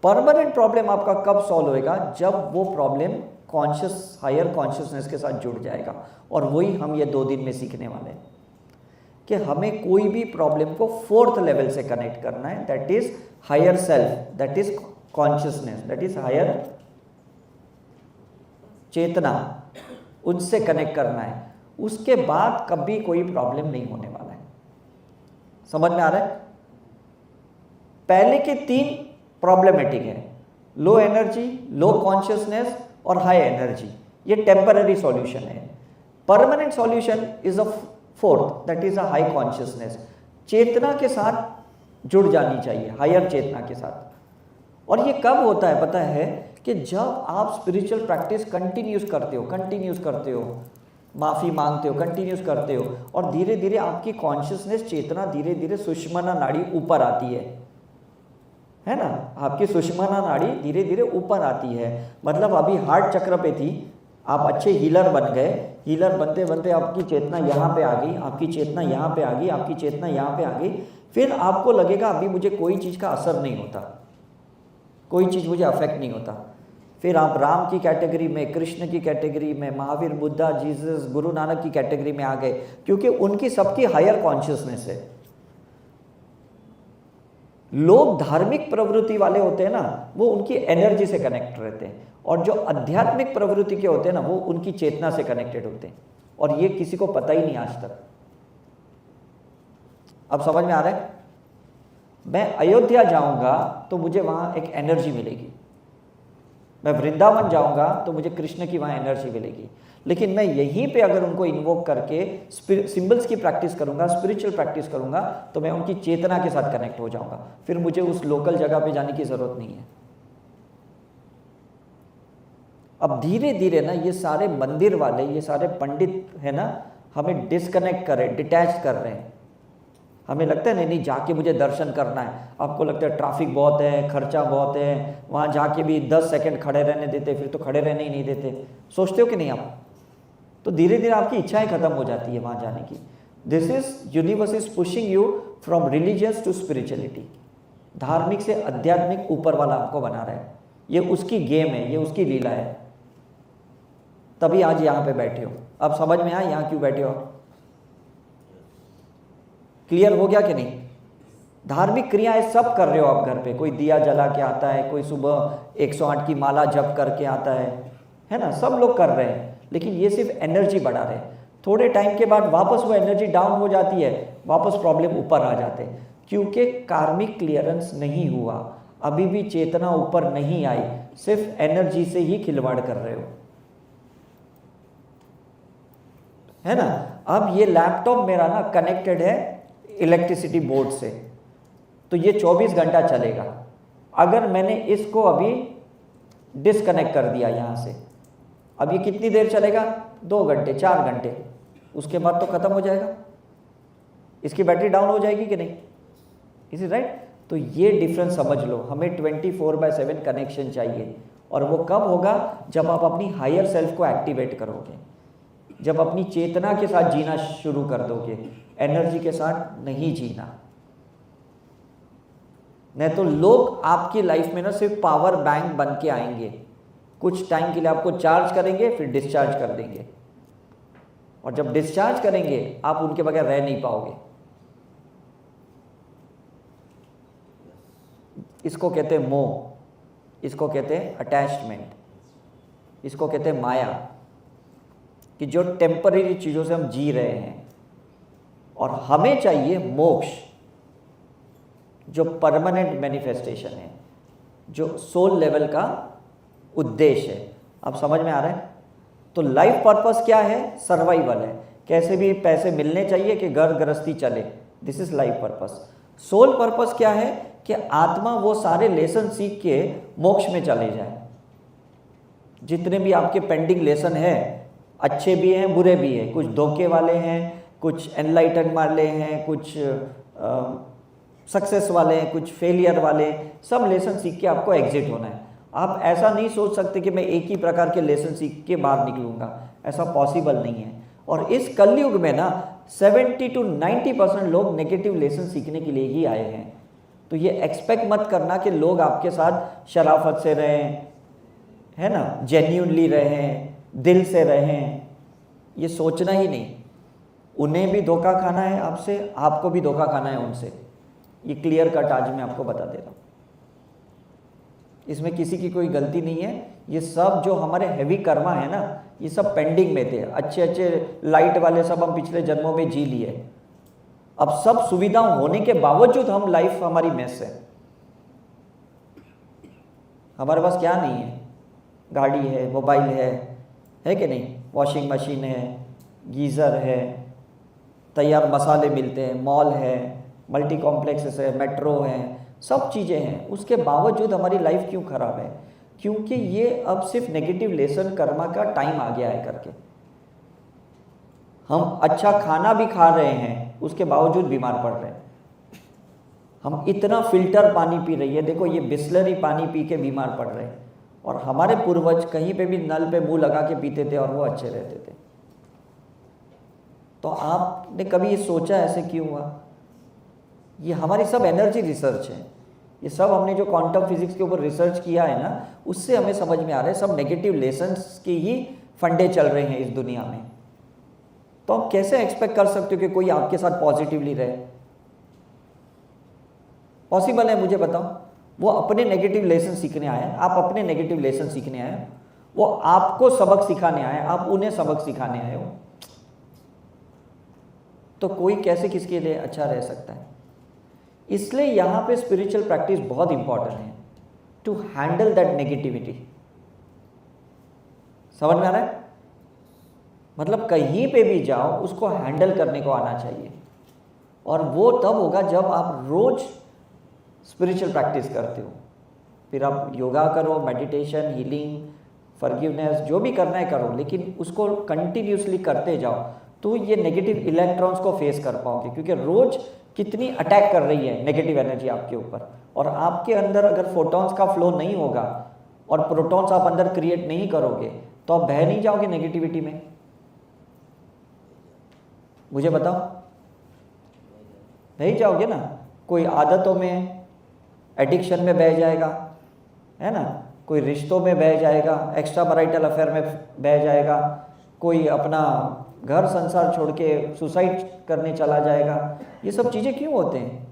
परमानेंट प्रॉब्लम आपका कब सॉल्व होएगा? जब वो प्रॉब्लम कॉन्शियस हायर कॉन्शियसनेस के साथ जुड़ जाएगा। और वही हम ये 2 दिन में सीखने वाले हैं कि हमें कोई भी प्रॉब्लम को 4th लेवल से कनेक्ट करना है, that is higher self, that is consciousness, that is higher chetna, उनसे कनेक्ट करना है। उसके बाद कभी कोई प्रॉब्लम नहीं होने वाला है। समझ में आ रहा है? पहले के 3 प्रॉब्लमेटिक है, लो एनर्जी, लो कॉन्शियसनेस और हाई एनर्जी। ये टेम्पररी सॉल्यूशन है। Permanent solution is a 4th, that is a high consciousness. चेतना के साथ जुड़ जानी चाहिए, हायर चेतना के साथ। और ये कब होता है पता है? कि जब आप स्पिरिचुअल प्रैक्टिस कंटिन्यूस करते हो, माफ़ी मांगते हो, कंटिन्यूस करते हो, और धीरे धीरे आपकी कॉन्शियसनेस, चेतना धीरे धीरे सुषुम्ना नाड़ी ऊपर आती है ना, आपकी सुषुम्ना नाड़ी धीरे धीरे ऊपर आती है। मतलब अभी हार्ट चक्र पे थी, आप अच्छे हीलर बन गए, हीलर बनते बनते आपकी चेतना यहाँ पे आ गई, आपकी चेतना यहाँ पे आ गई, आपकी चेतना यहाँ पे आ गई। फिर आपको लगेगा अभी मुझे कोई चीज़ का असर नहीं होता, कोई चीज़ मुझे अफेक्ट नहीं होता। फिर आप राम की कैटेगरी में, कृष्ण की कैटेगरी में, महावीर, बुद्धा, जीसस, गुरु नानक की कैटेगरी में आ गए, क्योंकि उनकी सबकी हायर कॉन्शियसनेस है। लोग धार्मिक प्रवृत्ति वाले होते हैं ना, वो उनकी एनर्जी से कनेक्ट रहते हैं, और जो आध्यात्मिक प्रवृत्ति के होते हैं ना, वो उनकी चेतना से कनेक्टेड होते हैं। और ये किसी को पता ही नहीं आज तक। अब समझ में आ रहा है? मैं अयोध्या जाऊंगा तो मुझे वहाँ एक एनर्जी मिलेगी, मैं वृंदावन जाऊंगा तो मुझे कृष्ण की वहाँ एनर्जी मिलेगी। लेकिन मैं यहीं पे अगर उनको इन्वोक करके सिंबल्स की प्रैक्टिस करूंगा, स्पिरिचुअल प्रैक्टिस करूंगा, तो मैं उनकी चेतना के साथ कनेक्ट हो जाऊंगा, फिर मुझे उस लोकल जगह पे जाने की ज़रूरत नहीं है। अब धीरे धीरे ना ये सारे मंदिर वाले, ये सारे पंडित है ना, हमें डिस्कनेक्ट कर रहे, डिटैच कर रहे हैं। हमें लगता है नहीं नहीं जाके मुझे दर्शन करना है, आपको लगता है ट्रैफिक बहुत है, खर्चा बहुत है, वहाँ जाके भी 10 सेकंड खड़े रहने देते, फिर तो खड़े रहने ही नहीं देते, सोचते हो कि नहीं आप? तो धीरे धीरे आपकी इच्छाएं खत्म हो जाती है वहाँ जाने की। This is universe is pushing you from religious to spirituality. धार्मिक से आध्यात्मिक ऊपर वाला आपको बना रहा है, ये उसकी गेम है, ये उसकी लीला है। तभी आज यहाँ पे बैठे हो। अब समझ में आया यहाँ क्यों बैठे हो? क्लियर हो गया कि नहीं? धार्मिक क्रियाएं सब कर रहे हो आप घर पे, कोई दिया जला के आता है, कोई सुबह 108 की माला जप करके आता है ना, सब लोग कर रहे हैं, लेकिन ये सिर्फ एनर्जी बढ़ा रहे हैं। थोड़े टाइम के बाद वापस वो एनर्जी डाउन हो जाती है, वापस प्रॉब्लम ऊपर आ जाते हैं, क्योंकि कार्मिक क्लियरेंस नहीं हुआ, अभी भी चेतना ऊपर नहीं आई, सिर्फ एनर्जी से ही खिलवाड़ कर रहे हो, है ना। अब ये लैपटॉप मेरा ना कनेक्टेड है इलेक्ट्रिसिटी बोर्ड से, तो ये 24 घंटा चलेगा। अगर मैंने इसको अभी डिस्कनेक्ट कर दिया यहाँ से, अब ये कितनी देर चलेगा? 2 घंटे 4 घंटे, उसके बाद तो ख़त्म हो जाएगा, इसकी बैटरी डाउन हो जाएगी कि नहीं? Is it right? तो ये डिफरेंस समझ लो, हमें 24/7 कनेक्शन चाहिए। और वो कब होगा? जब आप अपनी हायर सेल्फ को एक्टिवेट करोगे, जब अपनी चेतना के साथ जीना शुरू कर दोगे, एनर्जी के साथ नहीं जीना। नहीं तो लोग आपकी लाइफ में ना सिर्फ पावर बैंक बन के आएंगे, कुछ टाइम के लिए आपको चार्ज करेंगे, फिर डिस्चार्ज कर देंगे, और जब डिस्चार्ज करेंगे आप उनके बगैर रह नहीं पाओगे। इसको कहते हैं मोह, इसको कहते हैं अटैचमेंट, इसको कहते हैं माया, कि जो टेम्पररी चीज़ों से हम जी रहे हैं। और हमें चाहिए मोक्ष, जो परमानेंट मैनिफेस्टेशन है, जो सोल लेवल का उद्देश्य है। अब समझ में आ रहा है? तो लाइफ पर्पस क्या है? सर्वाइवल है, कैसे भी पैसे मिलने चाहिए कि घर गृहस्थी चले, this is life purpose. Soul purpose क्या है? कि आत्मा वो सारे लेसन सीख के मोक्ष में चले जाए। जितने भी आपके पेंडिंग लेसन है, अच्छे भी हैं बुरे भी हैं, कुछ धोखे वाले हैं, कुछ एनलाइटन वाले हैं, कुछ सक्सेस वाले हैं, कुछ फेलियर वाले, सब लेसन सीख के आपको एग्जिट होना है। आप ऐसा नहीं सोच सकते कि मैं एक ही प्रकार के लेसन सीख के बाहर निकलूंगा, ऐसा पॉसिबल नहीं है। और इस कलयुग में ना 70 to 90% लोग नेगेटिव लेसन सीखने के लिए ही आए हैं। तो ये एक्सपेक्ट मत करना कि लोग आपके साथ शराफत से रहें, है ना, जेन्यूनली रहें, दिल से रहें, ये सोचना ही नहीं। उन्हें भी धोखा खाना है आपसे, आपको भी धोखा खाना है उनसे, ये क्लियर कट आज मैं आपको बता दे रहा हूँ। इसमें किसी की कोई गलती नहीं है। ये सब जो हमारे हैवी कर्मा है ना, ये सब पेंडिंग में थे, अच्छे अच्छे लाइट वाले सब हम पिछले जन्मों में जी लिए। अब सब सुविधा होने के बावजूद हम लाइफ हमारी मेस है। हमारे पास क्या नहीं है? गाड़ी है, मोबाइल है कि नहीं, वॉशिंग मशीन है, गीज़र है, तैयार मसाले मिलते हैं, मॉल है, मल्टी कॉम्प्लेक्सेस है, मेट्रो है, सब चीज़ें हैं। उसके बावजूद हमारी लाइफ क्यों ख़राब है? क्योंकि ये अब सिर्फ नेगेटिव लेसन कर्मा का टाइम आ गया है करके। हम अच्छा खाना भी खा रहे हैं, उसके बावजूद बीमार पड़ रहे हैं। हम इतना फिल्टर पानी पी रही है, देखो ये बिस्लरी पानी पी के बीमार पड़ रहे हैं। और हमारे पूर्वज कहीं पे भी नल पे मुंह लगा के पीते थे और वो अच्छे रहते थे। तो आपने कभी ये सोचा ऐसे क्यों हुआ? ये हमारी सब एनर्जी रिसर्च है, ये सब हमने जो क्वांटम फिजिक्स के ऊपर रिसर्च किया है ना, उससे हमें समझ में आ रहा है सब नेगेटिव लेसन्स के ही फंडे चल रहे हैं इस दुनिया में। तो आप कैसे एक्सपेक्ट कर सकते हो कि कोई आपके साथ पॉजिटिवली रहे? पॉसिबल है? मुझे बताओ। वो अपने नेगेटिव लेसन सीखने आए, आप अपने नेगेटिव लेसन सीखने आए, वो आपको सबक सिखाने आए, आप उन्हें सबक सिखाने आए हो। तो कोई कैसे किसके लिए अच्छा रह सकता है। इसलिए यहाँ पे स्पिरिचुअल प्रैक्टिस बहुत इंपॉर्टेंट है टू हैंडल दैट नेगेटिविटी। समझ में आ रहा है? मतलब कहीं पे भी जाओ उसको हैंडल करने को आना चाहिए, और वो तब होगा जब आप रोज स्पिरिचुअल प्रैक्टिस करते हो। फिर आप योगा करो, मेडिटेशन, हीलिंग, फॉरगिवनेस, जो भी करना है करो, लेकिन उसको कंटिन्यूसली करते जाओ तो ये नेगेटिव इलेक्ट्रॉन्स को फेस कर पाओगे। क्योंकि रोज कितनी अटैक कर रही है नेगेटिव एनर्जी आपके ऊपर, और आपके अंदर अगर फोटॉन्स का फ्लो नहीं होगा और प्रोटॉन्स आप अंदर क्रिएट नहीं करोगे तो आप बह नहीं जाओगे नेगेटिविटी में। मुझे बताओ, नहीं जाओगे ना। कोई आदतों में, एडिक्शन में बह जाएगा, है ना, कोई रिश्तों में बह जाएगा, एक्स्ट्रा मैरिटल अफेयर में बह जाएगा, कोई अपना घर संसार छोड़ के सुसाइड करने चला जाएगा। ये सब चीज़ें क्यों होते हैं?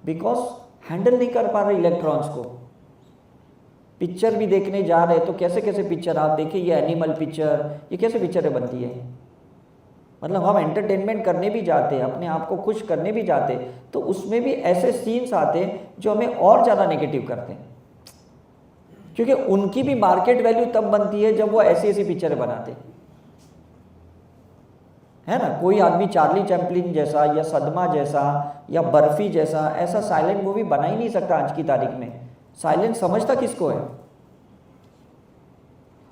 बिकॉज हैंडल नहीं कर पा रहे इलेक्ट्रॉन्स को। पिक्चर भी देखने जा रहे तो कैसे कैसे पिक्चर आप देखिए, ये एनिमल पिक्चर, ये कैसे पिक्चरें बनती है। मतलब हम एंटरटेनमेंट करने भी जाते हैं, अपने आप को खुश करने भी जाते हैं, तो उसमें भी ऐसे सीन्स आते हैं जो हमें और ज़्यादा नेगेटिव करते हैं। क्योंकि उनकी भी मार्केट वैल्यू तब बनती है जब वो ऐसी ऐसी पिक्चरें बनाते है ना। कोई आदमी चार्ली चैपलिन जैसा या सदमा जैसा या बर्फी जैसा ऐसा साइलेंट मूवी बना ही नहीं सकता आज की तारीख में। साइलेंट समझता किसको है?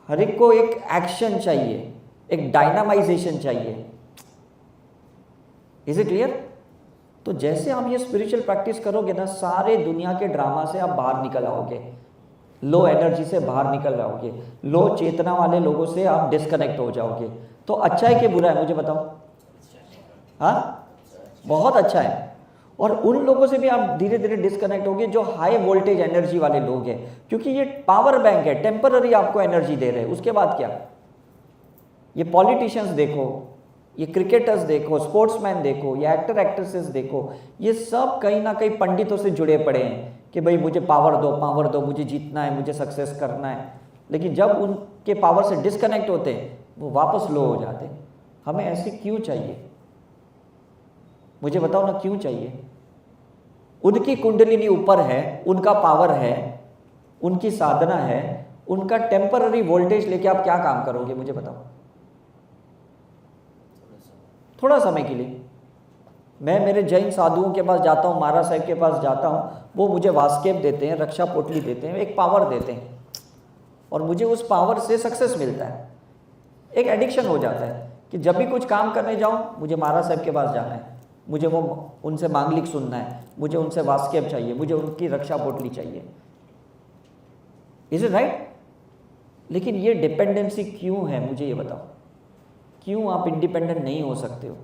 हर एक को एक एक्शन चाहिए, एक डायनामाइजेशन चाहिए। Is it clear? तो जैसे आप ये स्पिरिचुअल प्रैक्टिस करोगे ना, सारे दुनिया के ड्रामा से आप बाहर निकल आओगे, लो एनर्जी से बाहर निकल आओगे, लो चेतना वाले लोगों से आप डिस्कनेक्ट हो जाओगे। तो अच्छा है कि बुरा है, मुझे बताओ। हाँ, बहुत अच्छा है। और उन लोगों से भी आप धीरे धीरे डिस्कनेक्ट होगे जो हाई वोल्टेज एनर्जी वाले लोग हैं, क्योंकि ये पावर बैंक है, टेम्पररी आपको एनर्जी दे रहे हैं। उसके बाद क्या? ये पॉलिटिशियंस देखो, ये क्रिकेटर्स देखो, स्पोर्ट्समैन देखो, ये एक्टर एक्ट्रेसेस देखो, ये सब कहीं ना कहीं पंडितों से जुड़े पड़े हैं कि भाई मुझे पावर दो, मुझे जीतना है, मुझे सक्सेस करना है। लेकिन जब उनके पावर से डिस्कनेक्ट होते हैं वो वापस लो हो जाते हैं। हमें ऐसे क्यों चाहिए? मुझे बताओ ना, क्यों चाहिए? उनकी कुंडलिनी ऊपर है, उनका पावर है, उनकी साधना है, उनका टेम्पररी वोल्टेज लेके आप क्या काम करोगे? मुझे बताओ। थोड़ा समय के लिए मैं मेरे जैन साधुओं के पास जाता हूँ, महाराज साहब के पास जाता हूँ, वो मुझे वास्केप देते हैं, रक्षा पोटली देते हैं, एक पावर देते हैं, और मुझे उस पावर से सक्सेस मिलता है। एक एडिक्शन हो जाता है कि जब भी कुछ काम करने जाऊँ मुझे महाराज साहब के पास जाना है, मुझे वो उनसे मांगलिक सुनना है, मुझे उनसे वास्केप चाहिए, मुझे उनकी रक्षा पोटली चाहिए। Is it right? लेकिन ये डिपेंडेंसी क्यों है? मुझे ये बताओ, क्यों आप इंडिपेंडेंट नहीं हो सकते हो?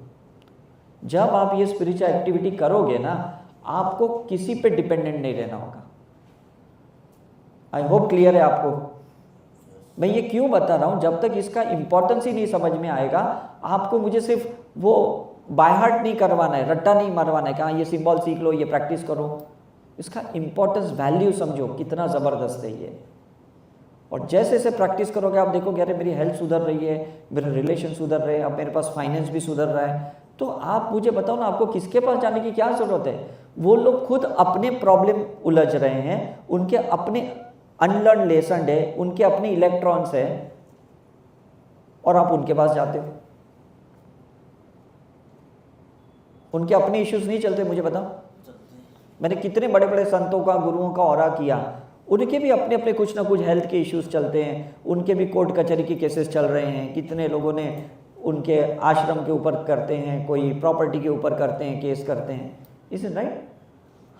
जब आप ये स्पिरिचुअल एक्टिविटी करोगे ना, आपको किसी पे डिपेंडेंट नहीं रहना होगा। आई होप क्लियर है आपको। मैं ये क्यों बता रहा हूँ, जब तक इसका इंपॉर्टेंस ही नहीं समझ में आएगा, आपको मुझे सिर्फ वो बाय हार्ट नहीं करवाना है, रट्टा नहीं मारवाना है कि हाँ ये सिंबल सीख लो, ये प्रैक्टिस करो। इसका इंपॉर्टेंस, वैल्यू समझो कितना ज़बरदस्त है ये। और जैसे जैसे प्रैक्टिस करोगे आप देखोगे अरे मेरी हेल्थ सुधर रही है, मेरे रिलेशन सुधर रहे हैं, अब मेरे पास फाइनेंस भी सुधर रहा है। तो आप मुझे बताओ ना, आपको किसके पास जाने की क्या ज़रूरत है? वो लोग खुद अपने प्रॉब्लम उलझ रहे हैं, उनके अपने अनलर्न लेसन है, उनके अपने इलेक्ट्रॉन्स है, और आप उनके पास जाते हो। उनके अपने इश्यूज नहीं चलते? मुझे बताओ। मैंने कितने बड़े बड़े संतों का, गुरुओं का ऑरा किया, उनके भी अपने अपने कुछ ना कुछ हेल्थ के इश्यूज चलते हैं, उनके भी कोर्ट कचहरी के केसेस चल रहे हैं। कितने लोगों ने उनके आश्रम के ऊपर करते हैं, कोई प्रॉपर्टी के ऊपर करते हैं, केस करते हैं। Is it right?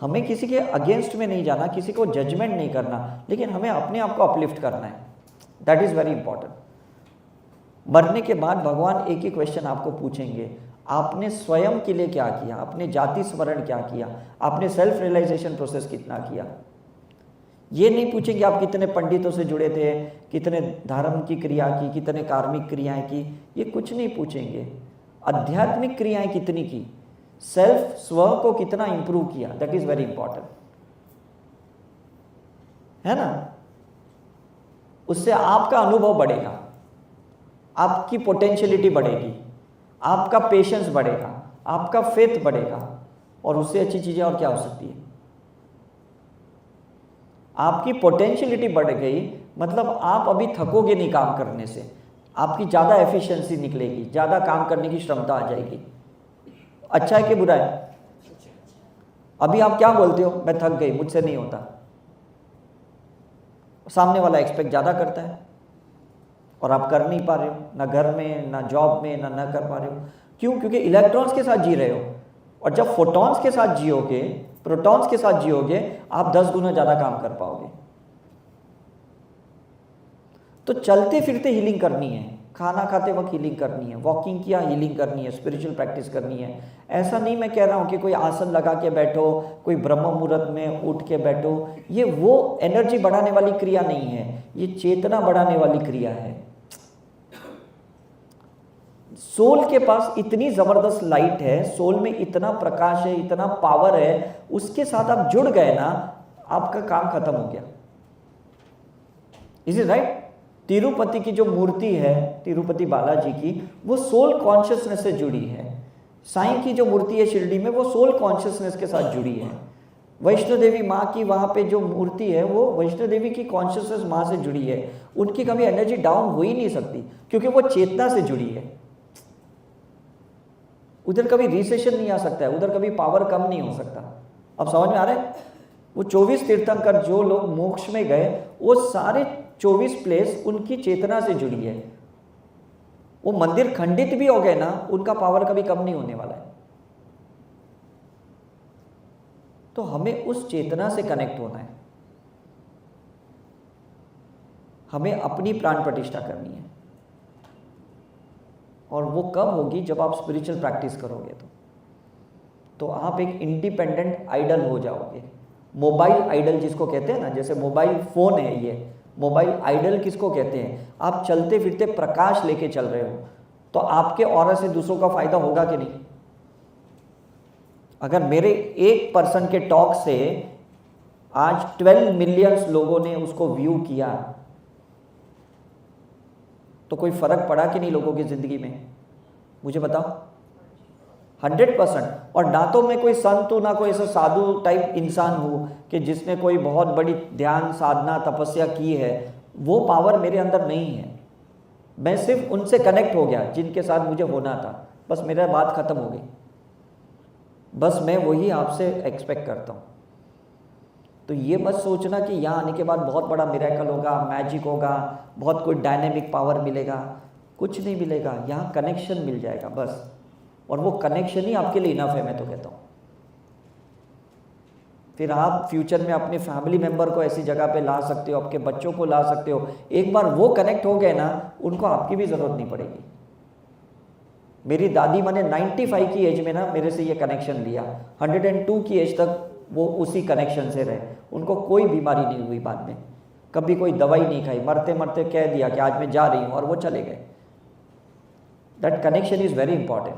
हमें किसी के अगेंस्ट में नहीं जाना, किसी को जजमेंट नहीं करना, लेकिन हमें अपने आप को अपलिफ्ट करना है। That is very important. मरने के बाद भगवान एक ही क्वेश्चन आपको पूछेंगे, आपने स्वयं के लिए क्या किया, आपने जाति स्मरण क्या किया, आपने सेल्फ रियलाइजेशन प्रोसेस कितना किया। ये नहीं पूछेंगे आप कितने पंडितों से जुड़े थे, कितने धर्म की क्रिया की, कितने कार्मिक क्रियाएं की, ये कुछ नहीं पूछेंगे। आध्यात्मिक क्रियाएं कितनी की, सेल्फ स्व को कितना इंप्रूव किया, दैट इज वेरी इंपॉर्टेंट, है ना। उससे आपका अनुभव बढ़ेगा, आपकी पोटेंशियलिटी बढ़ेगी, आपका पेशेंस बढ़ेगा, आपका फेथ बढ़ेगा, और उससे अच्छी चीज़ें और क्या हो सकती है। आपकी पोटेंशियलिटी बढ़ गई, मतलब आप अभी थकोगे नहीं काम करने से, आपकी ज़्यादा एफिशिएंसी निकलेगी, ज़्यादा काम करने की क्षमता आ जाएगी। अच्छा है कि बुरा है? अभी आप क्या बोलते हो, मैं थक गई, मुझसे नहीं होता। सामने वाला एक्सपेक्ट ज़्यादा करता है और आप कर नहीं पा रहे हो, ना घर में, ना जॉब में, ना कर पा रहे हो। क्यों? क्योंकि इलेक्ट्रॉन्स के साथ जी रहे हो, और जब फोटॉन्स के साथ जियोगे, प्रोटॉन्स के साथ जियोगे, आप 10 गुना ज़्यादा काम कर पाओगे। तो चलते फिरते हीलिंग करनी है, खाना खाते वक्त हीलिंग करनी है, वॉकिंग किया हीलिंग करनी है, स्पिरिचुअल प्रैक्टिस करनी है। ऐसा नहीं मैं कह रहा हूँ कि कोई आसन लगा के बैठो, कोई ब्रह्म मुहूर्त में उठ के बैठो, ये वो एनर्जी बढ़ाने वाली क्रिया नहीं है, ये चेतना बढ़ाने वाली क्रिया है। सोल के पास इतनी ज़बरदस्त लाइट है, सोल में इतना प्रकाश है, इतना पावर है, उसके साथ आप जुड़ गए ना, आपका काम खत्म हो गया। Is it right? तिरुपति की जो मूर्ति है, तिरुपति बालाजी की, वो सोल कॉन्शियसनेस से जुड़ी है। साईं की जो मूर्ति है शिरडी में, वो सोल कॉन्शियसनेस के साथ जुड़ी है। वैष्णो देवी माँ की वहाँ पे जो मूर्ति है, वो वैष्णो देवी की कॉन्शियसनेस माँ से जुड़ी है। उनकी कभी एनर्जी डाउन हो ही नहीं सकती, क्योंकि वो चेतना से जुड़ी है। उधर कभी रिसेशन नहीं आ सकता है, उधर कभी पावर कम नहीं हो सकता। अब समझ में आ रहा है? वो 24 तीर्थंकर जो लोग मोक्ष में गए, वो सारे 24 प्लेस उनकी चेतना से जुड़ी है। वो मंदिर खंडित भी हो गए ना, उनका पावर कभी कम नहीं होने वाला है। तो हमें उस चेतना से कनेक्ट होना है, हमें अपनी प्राण प्रतिष्ठा करनी है। और वो कब होगी? जब आप स्पिरिचुअल प्रैक्टिस करोगे। तो आप एक इंडिपेंडेंट आइडल हो जाओगे। मोबाइल आइडल जिसको कहते हैं ना, जैसे मोबाइल फ़ोन है, ये मोबाइल आइडल किसको कहते हैं? आप चलते फिरते प्रकाश लेके चल रहे हो, तो आपके ऑरा से दूसरों का फायदा होगा कि नहीं? अगर मेरे एक पर्सन के टॉक से आज 12 मिलियंस लोगों ने उसको व्यू किया, तो कोई फर्क पड़ा कि नहीं लोगों की जिंदगी में? मुझे बताओ। 100%। और ना तो मैं कोई संत हूँ, ना कोई ऐसा साधु टाइप इंसान हूँ कि जिसने कोई बहुत बड़ी ध्यान साधना तपस्या की है, वो पावर मेरे अंदर नहीं है। मैं सिर्फ उनसे कनेक्ट हो गया जिनके साथ मुझे होना था, बस मेरा बात खत्म हो गई। बस मैं वही आपसे एक्सपेक्ट करता हूँ। तो ये मत सोचना कि यहाँ आने के बाद बहुत बड़ा मिरेकल होगा, मैजिक होगा, बहुत कोई डायनेमिक पावर मिलेगा। कुछ नहीं मिलेगा, यहाँ कनेक्शन मिल जाएगा बस। और वो कनेक्शन ही आपके लिए इनफ है, मैं तो कहता हूँ। फिर आप फ्यूचर में अपने फैमिली मेंबर को ऐसी जगह पे ला सकते हो, आपके बच्चों को ला सकते हो। एक बार वो कनेक्ट हो गए ना, उनको आपकी भी ज़रूरत नहीं पड़ेगी। मेरी दादी माँ ने 95 की एज में ना मेरे से ये कनेक्शन लिया, 102 की एज तक वो उसी कनेक्शन से रहे। उनको कोई बीमारी नहीं हुई बाद में, कभी कोई दवाई नहीं खाई, मरते मरते कह दिया कि आज मैं जा रही हूँ, और वो चले गए। That connection is very important.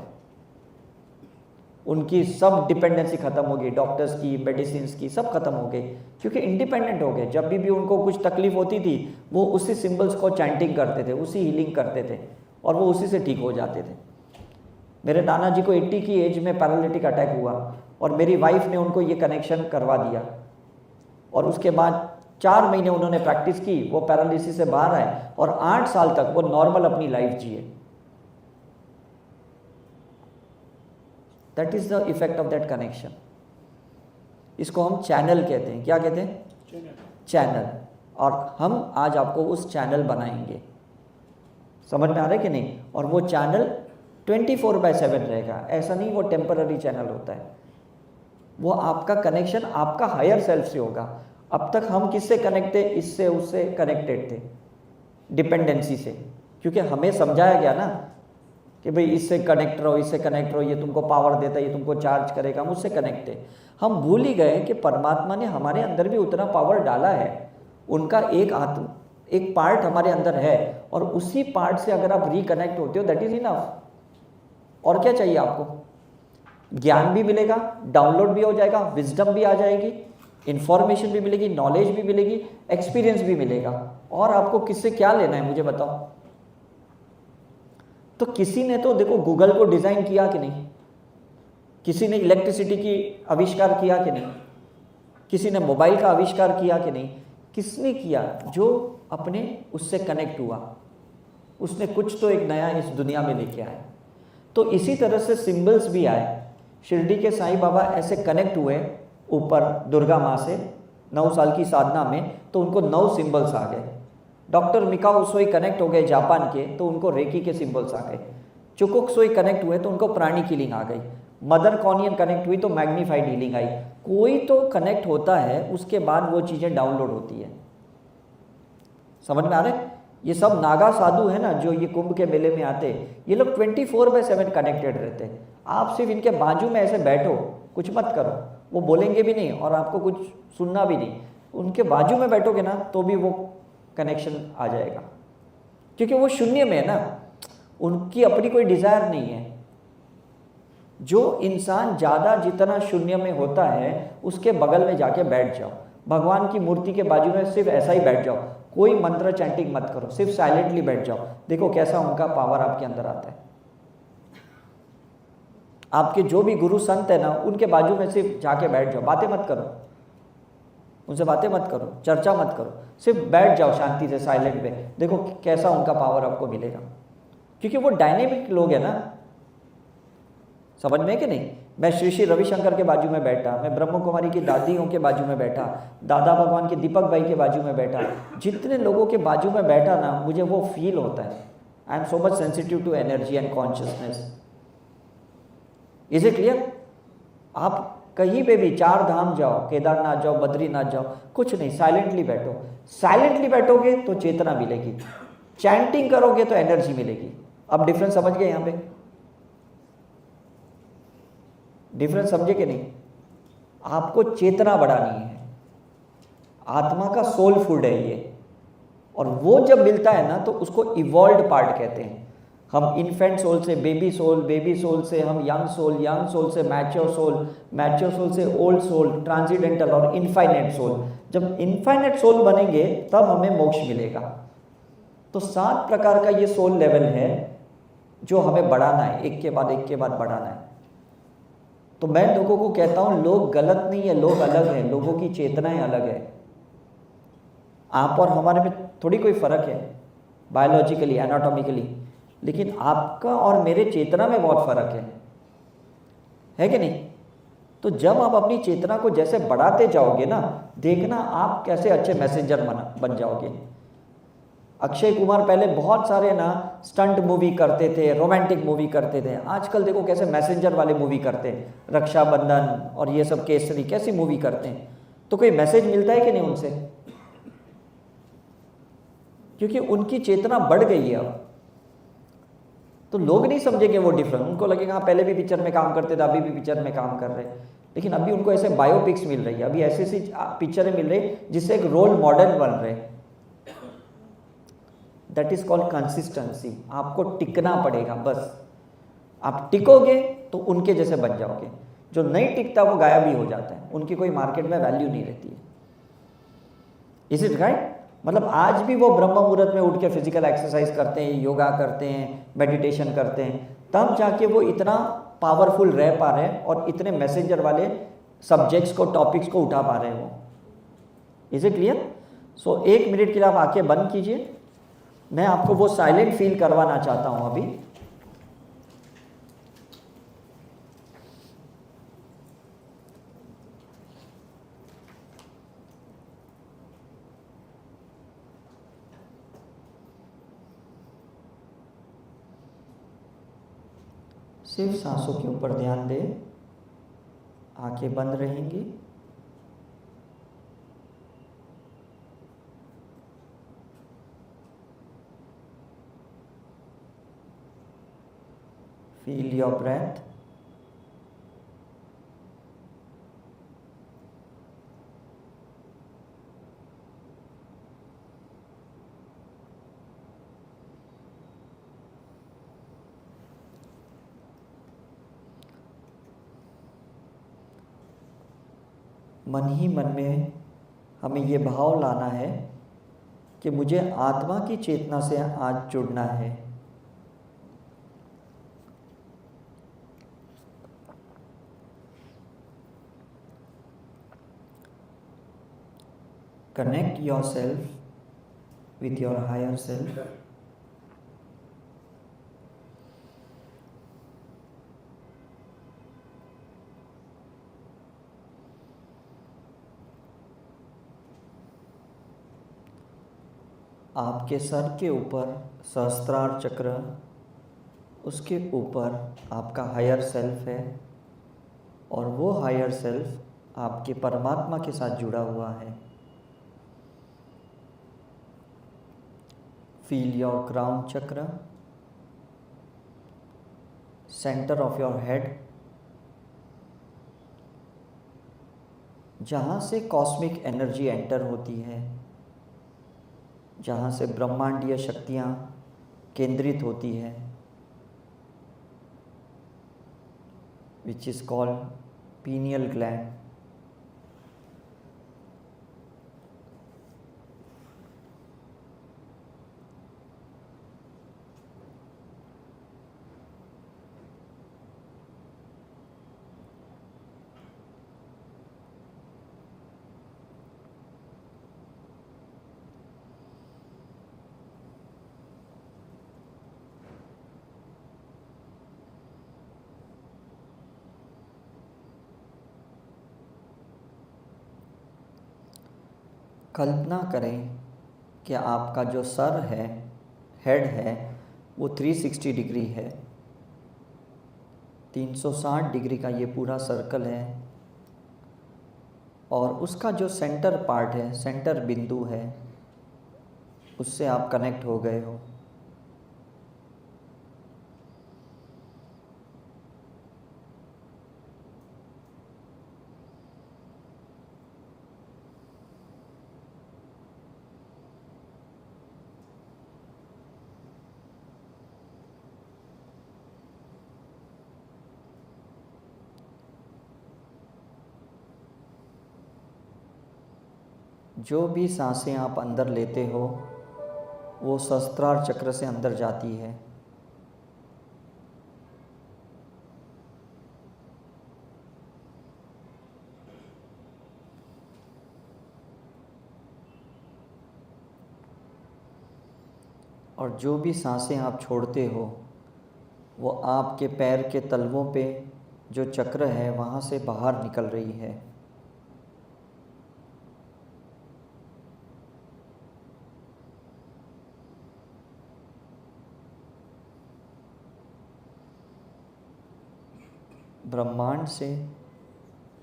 उनकी सब डिपेंडेंसी खत्म हो गई, डॉक्टर्स की, मेडिसिन की, सब खत्म हो गई, क्योंकि इंडिपेंडेंट हो गए। जब भी उनको कुछ तकलीफ होती थी, वो उसी सिंबल्स को चैंटिंग करते थे, उसी हीलिंग करते थे, और वो उसी से ठीक हो जाते थे। मेरे नाना जी को 80 की एज में पैरालिटिक अटैक हुआ, और मेरी वाइफ ने उनको ये कनेक्शन करवा दिया, और उसके बाद 4 महीने उन्होंने प्रैक्टिस की, वो पैरालिसिस से बाहर आए, और 8 साल तक वो नॉर्मल अपनी लाइफ जिए। That is the effect of that connection. इसको हम चैनल कहते हैं। क्या कहते हैं? चैनल। और हम आज आपको उस चैनल बनाएंगे। समझ में आ रहा है कि नहीं? और वो चैनल 24/7 रहेगा। ऐसा नहीं वो टेम्पररी चैनल होता है। वो आपका कनेक्शन आपका हायर सेल्फ से होगा। अब तक हम किससे कनेक्ट थे? इससे उससे कनेक्टेड थे, डिपेंडेंसी से, क्योंकि हमें समझाया गया ना कि भाई इससे कनेक्ट रहो, इससे कनेक्ट रहो, ये तुमको पावर देता है, ये तुमको चार्ज करेगा। हम उससे कनेक्ट थे। हम भूल ही गए कि परमात्मा ने हमारे अंदर भी उतना पावर डाला है। उनका एक पार्ट हमारे अंदर है, और उसी पार्ट से अगर आप रिकनेक्ट होते हो, दैट इज इनफ। और क्या चाहिए आपको? ज्ञान भी मिलेगा, डाउनलोड भी हो जाएगा, विजडम भी आ जाएगी, इंफॉर्मेशन भी मिलेगी, नॉलेज भी मिलेगी, एक्सपीरियंस भी मिलेगा। और आपको किससे क्या लेना है, मुझे बताओ। तो किसी ने तो देखो गूगल को डिज़ाइन किया कि नहीं? किसी ने इलेक्ट्रिसिटी की आविष्कार किया कि नहीं? किसी ने मोबाइल का आविष्कार किया कि नहीं? किसने किया? जो अपने उससे कनेक्ट हुआ, उसने कुछ तो एक नया इस दुनिया में लेके आया। तो इसी तरह से सिंबल्स भी आए। शिरडी के साईं बाबा ऐसे कनेक्ट हुए ऊपर दुर्गा माँ से 9 साल की साधना में, तो उनको 9 सिंबल्स आ गए। डॉक्टर मिकाओ उसोई कनेक्ट हो गए जापान के, तो उनको रेकी के सिंबल्स आ गए। चुकुक्सोई कनेक्ट हुए तो उनको प्राणी हीलिंग आ गई। मदर कॉनियन कनेक्ट हुई तो मैग्नीफाइड हीलिंग आई। कोई तो कनेक्ट होता है, उसके बाद वो चीज़ें डाउनलोड होती है। समझ में आ रहा है? ये सब नागा साधु है ना जो ये कुंभ के मेले में आते, ये लोग 24/7 कनेक्टेड रहते हैं। आप सिर्फ इनके बाजू में ऐसे बैठो, कुछ मत करो, वो बोलेंगे भी नहीं और आपको कुछ सुनना भी नहीं। उनके बाजू में बैठोगे ना तो भी वो कनेक्शन आ जाएगा, क्योंकि वो शून्य में है ना, उनकी अपनी कोई डिज़ायर नहीं है। जो इंसान ज़्यादा जितना शून्य में होता है उसके बगल में जाके बैठ जाओ, भगवान की मूर्ति के बाजू में सिर्फ ऐसा ही बैठ जाओ, कोई मंत्र चैंटिंग मत करो, सिर्फ साइलेंटली बैठ जाओ। देखो कैसा उनका पावर आपके अंदर आता है। आपके जो भी गुरु संत है ना, उनके बाजू में सिर्फ जाके बैठ जाओ, बातें मत करो, उनसे बातें मत करो, चर्चा मत करो, सिर्फ बैठ जाओ शांति से साइलेंट में। देखो कैसा उनका पावर आपको मिलेगा, क्योंकि वो डायनेमिक लोग हैं ना। समझ में है कि नहीं? मैं श्री श्री रविशंकर के बाजू में बैठा, मैं ब्रह्म कुमारी की दादियों के बाजू में बैठा, दादा भगवान के दीपक भाई के बाजू में बैठा, जितने लोगों के बाजू में बैठा ना, मुझे वो फील होता है। I am so much sensitive to energy and consciousness. Is it clear? आप कहीं पे भी 4 धाम जाओ, केदारनाथ जाओ, बद्रीनाथ जाओ, कुछ नहीं, साइलेंटली बैठो। साइलेंटली बैठोगे तो चेतना मिलेगी, चैंटिंग करोगे तो एनर्जी मिलेगी। अब डिफरेंस समझ गए? यहाँ पे डिफरेंस समझे कि नहीं? आपको चेतना बढ़ानी है, आत्मा का सोल फूड है ये, और वो जब मिलता है ना तो उसको इवॉल्व्ड पार्ट कहते हैं। हम इन्फेंट सोल से बेबी सोल से हम यंग सोल से मैच्योर सोल से ओल्ड सोल, ट्रांसीडेंटल और इनफाइनाइट सोल। जब इनफाइनाइट सोल बनेंगे तब हमें मोक्ष मिलेगा। तो 7 प्रकार का ये सोल लेवल है जो हमें बढ़ाना है, एक के बाद बढ़ाना है। तो मैं लोगों को कहता हूं, लोग गलत नहीं है, लोग अलग हैं, लोगों की चेतनाएं अलग है। आप और हमारे में थोड़ी कोई फर्क है बायोलॉजिकली, एनाटॉमिकली, लेकिन आपका और मेरे चेतना में बहुत फर्क है कि नहीं? तो जब आप अपनी चेतना को जैसे बढ़ाते जाओगे ना, देखना आप कैसे अच्छे मैसेंजर बन जाओगे। अक्षय कुमार पहले बहुत सारे ना स्टंट मूवी करते थे, रोमांटिक मूवी करते थे, आजकल देखो कैसे मैसेंजर वाले मूवी करते हैं, रक्षाबंधन और ये सब केसरी, कैसी मूवी करते हैं। तो कोई मैसेज मिलता है कि नहीं उनसे? क्योंकि उनकी चेतना बढ़ गई है अब। तो लोग नहीं समझेंगे वो डिफरेंस, उनको लगेगा हाँ पहले भी पिक्चर में काम करते थे, अभी भी पिक्चर में काम कर रहे हैं। लेकिन अभी उनको ऐसे बायोपिक्स मिल रही है, अभी ऐसी ऐसी पिक्चरें मिल रही है जिससे एक रोल मॉडल बन रहे हैं। That is called consistency. आपको टिकना पड़ेगा, बस आप टिकोगे तो उनके जैसे बन जाओगे। जो नहीं टिकता वो गायब ही हो जाता है, उनकी कोई मार्केट में वैल्यू नहीं रहती है। Is it right? मतलब आज भी वो ब्रह्म मुहूर्त में उठ के फिजिकल एक्सरसाइज करते हैं, योगा करते हैं, मेडिटेशन करते हैं, तब जाके वो इतना पावरफुल रह पा रहे हैं और इतने मैसेंजर वाले सब्जेक्ट्स को, टॉपिक्स को उठा पा रहे हैं वो। Is it clear? So 1 minute के लिए आप आंखें बंद कीजिए, मैं आपको वो साइलेंट फील करवाना चाहता हूं अभी। सिर्फ सांसों के ऊपर ध्यान दें, आंखें बंद रहेंगी। Feel your breath. मन ही मन में हमें ये भाव लाना है कि मुझे आत्मा की चेतना से आज जुड़ना है। Connect yourself with your higher self. आपके सर के ऊपर सहस्त्रार चक्र, उसके ऊपर आपका हायर सेल्फ है और वो हायर सेल्फ आपके परमात्मा के साथ जुड़ा हुआ है। फील योर क्राउन चक्र, सेंटर ऑफ योर हेड, जहाँ से कॉस्मिक एनर्जी एंटर होती है, जहाँ से ब्रह्मांडीय शक्तियाँ केंद्रित होती है, which is called pineal gland. कल्पना करें कि आपका जो सर है, हेड है, वो 360 डिग्री है। 360 डिग्री का ये पूरा सर्कल है और उसका जो सेंटर पार्ट है, सेंटर बिंदु है, उससे आप कनेक्ट हो गए हो। जो भी सांसें आप अंदर लेते हो वो सहस्त्रार चक्र से अंदर जाती है। और जो भी सांसें आप छोड़ते हो वो आपके पैर के तलवों पे जो चक्र है वहाँ से बाहर निकल रही है। ब्रह्मांड से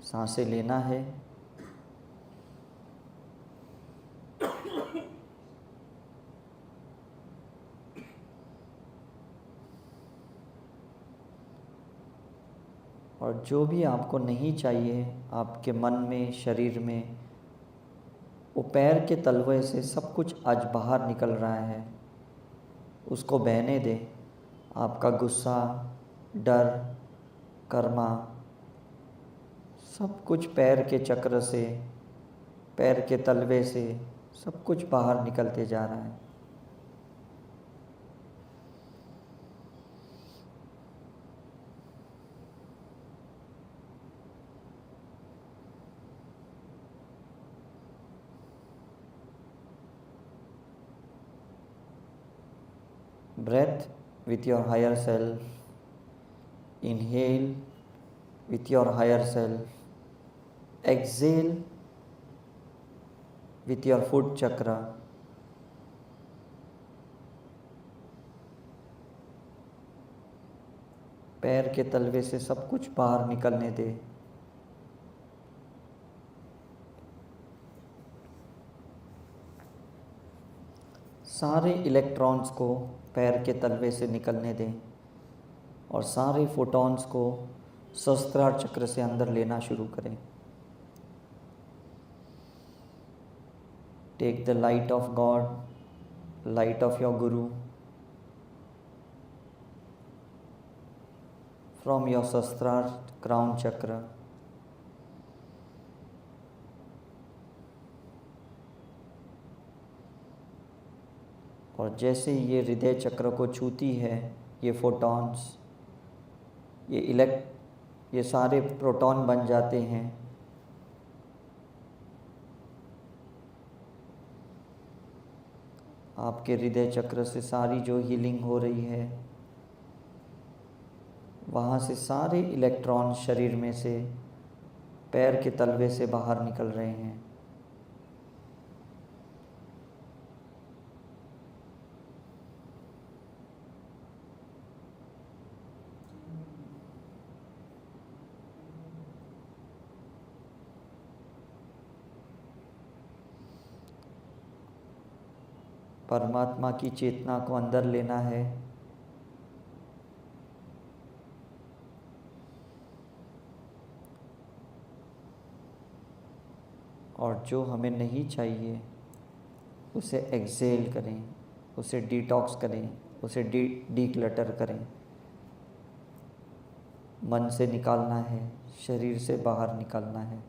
सांसें लेना है, और जो भी आपको नहीं चाहिए आपके मन में, शरीर में, वो पैर के तलवे से सब कुछ आज बाहर निकल रहा है, उसको बहने दें। आपका गुस्सा, डर, कर्मा, सब कुछ पैर के चक्र से, पैर के तलवे से सब कुछ बाहर निकलते जा रहा है। Breath with your higher self. Inhale with your higher self. Exhale with your foot chakra. पैर के तलवे से सब कुछ बाहर निकलने दे। सारे इलेक्ट्रॉन्स को पैर के तलवे से निकलने दें और सारे फोटॉन्स को सहस्त्रार चक्र से अंदर लेना शुरू करें। Take the light of God, light of your guru from your Sahasrara crown chakra. और जैसे ये हृदय चक्र को छूती है, ये फोटॉन्स, ये सारे प्रोटॉन बन जाते हैं आपके हृदय चक्र से सारी जो हीलिंग हो रही है, वहाँ से सारे इलेक्ट्रॉन शरीर में से पैर के तलवे से बाहर निकल रहे हैं। परमात्मा की चेतना को अंदर लेना है। और जो हमें नहीं चाहिए उसे एक्सेल करें, उसे डिटॉक्स करें, उसे डीक्लटर करें। मन से निकालना है, शरीर से बाहर निकालना है।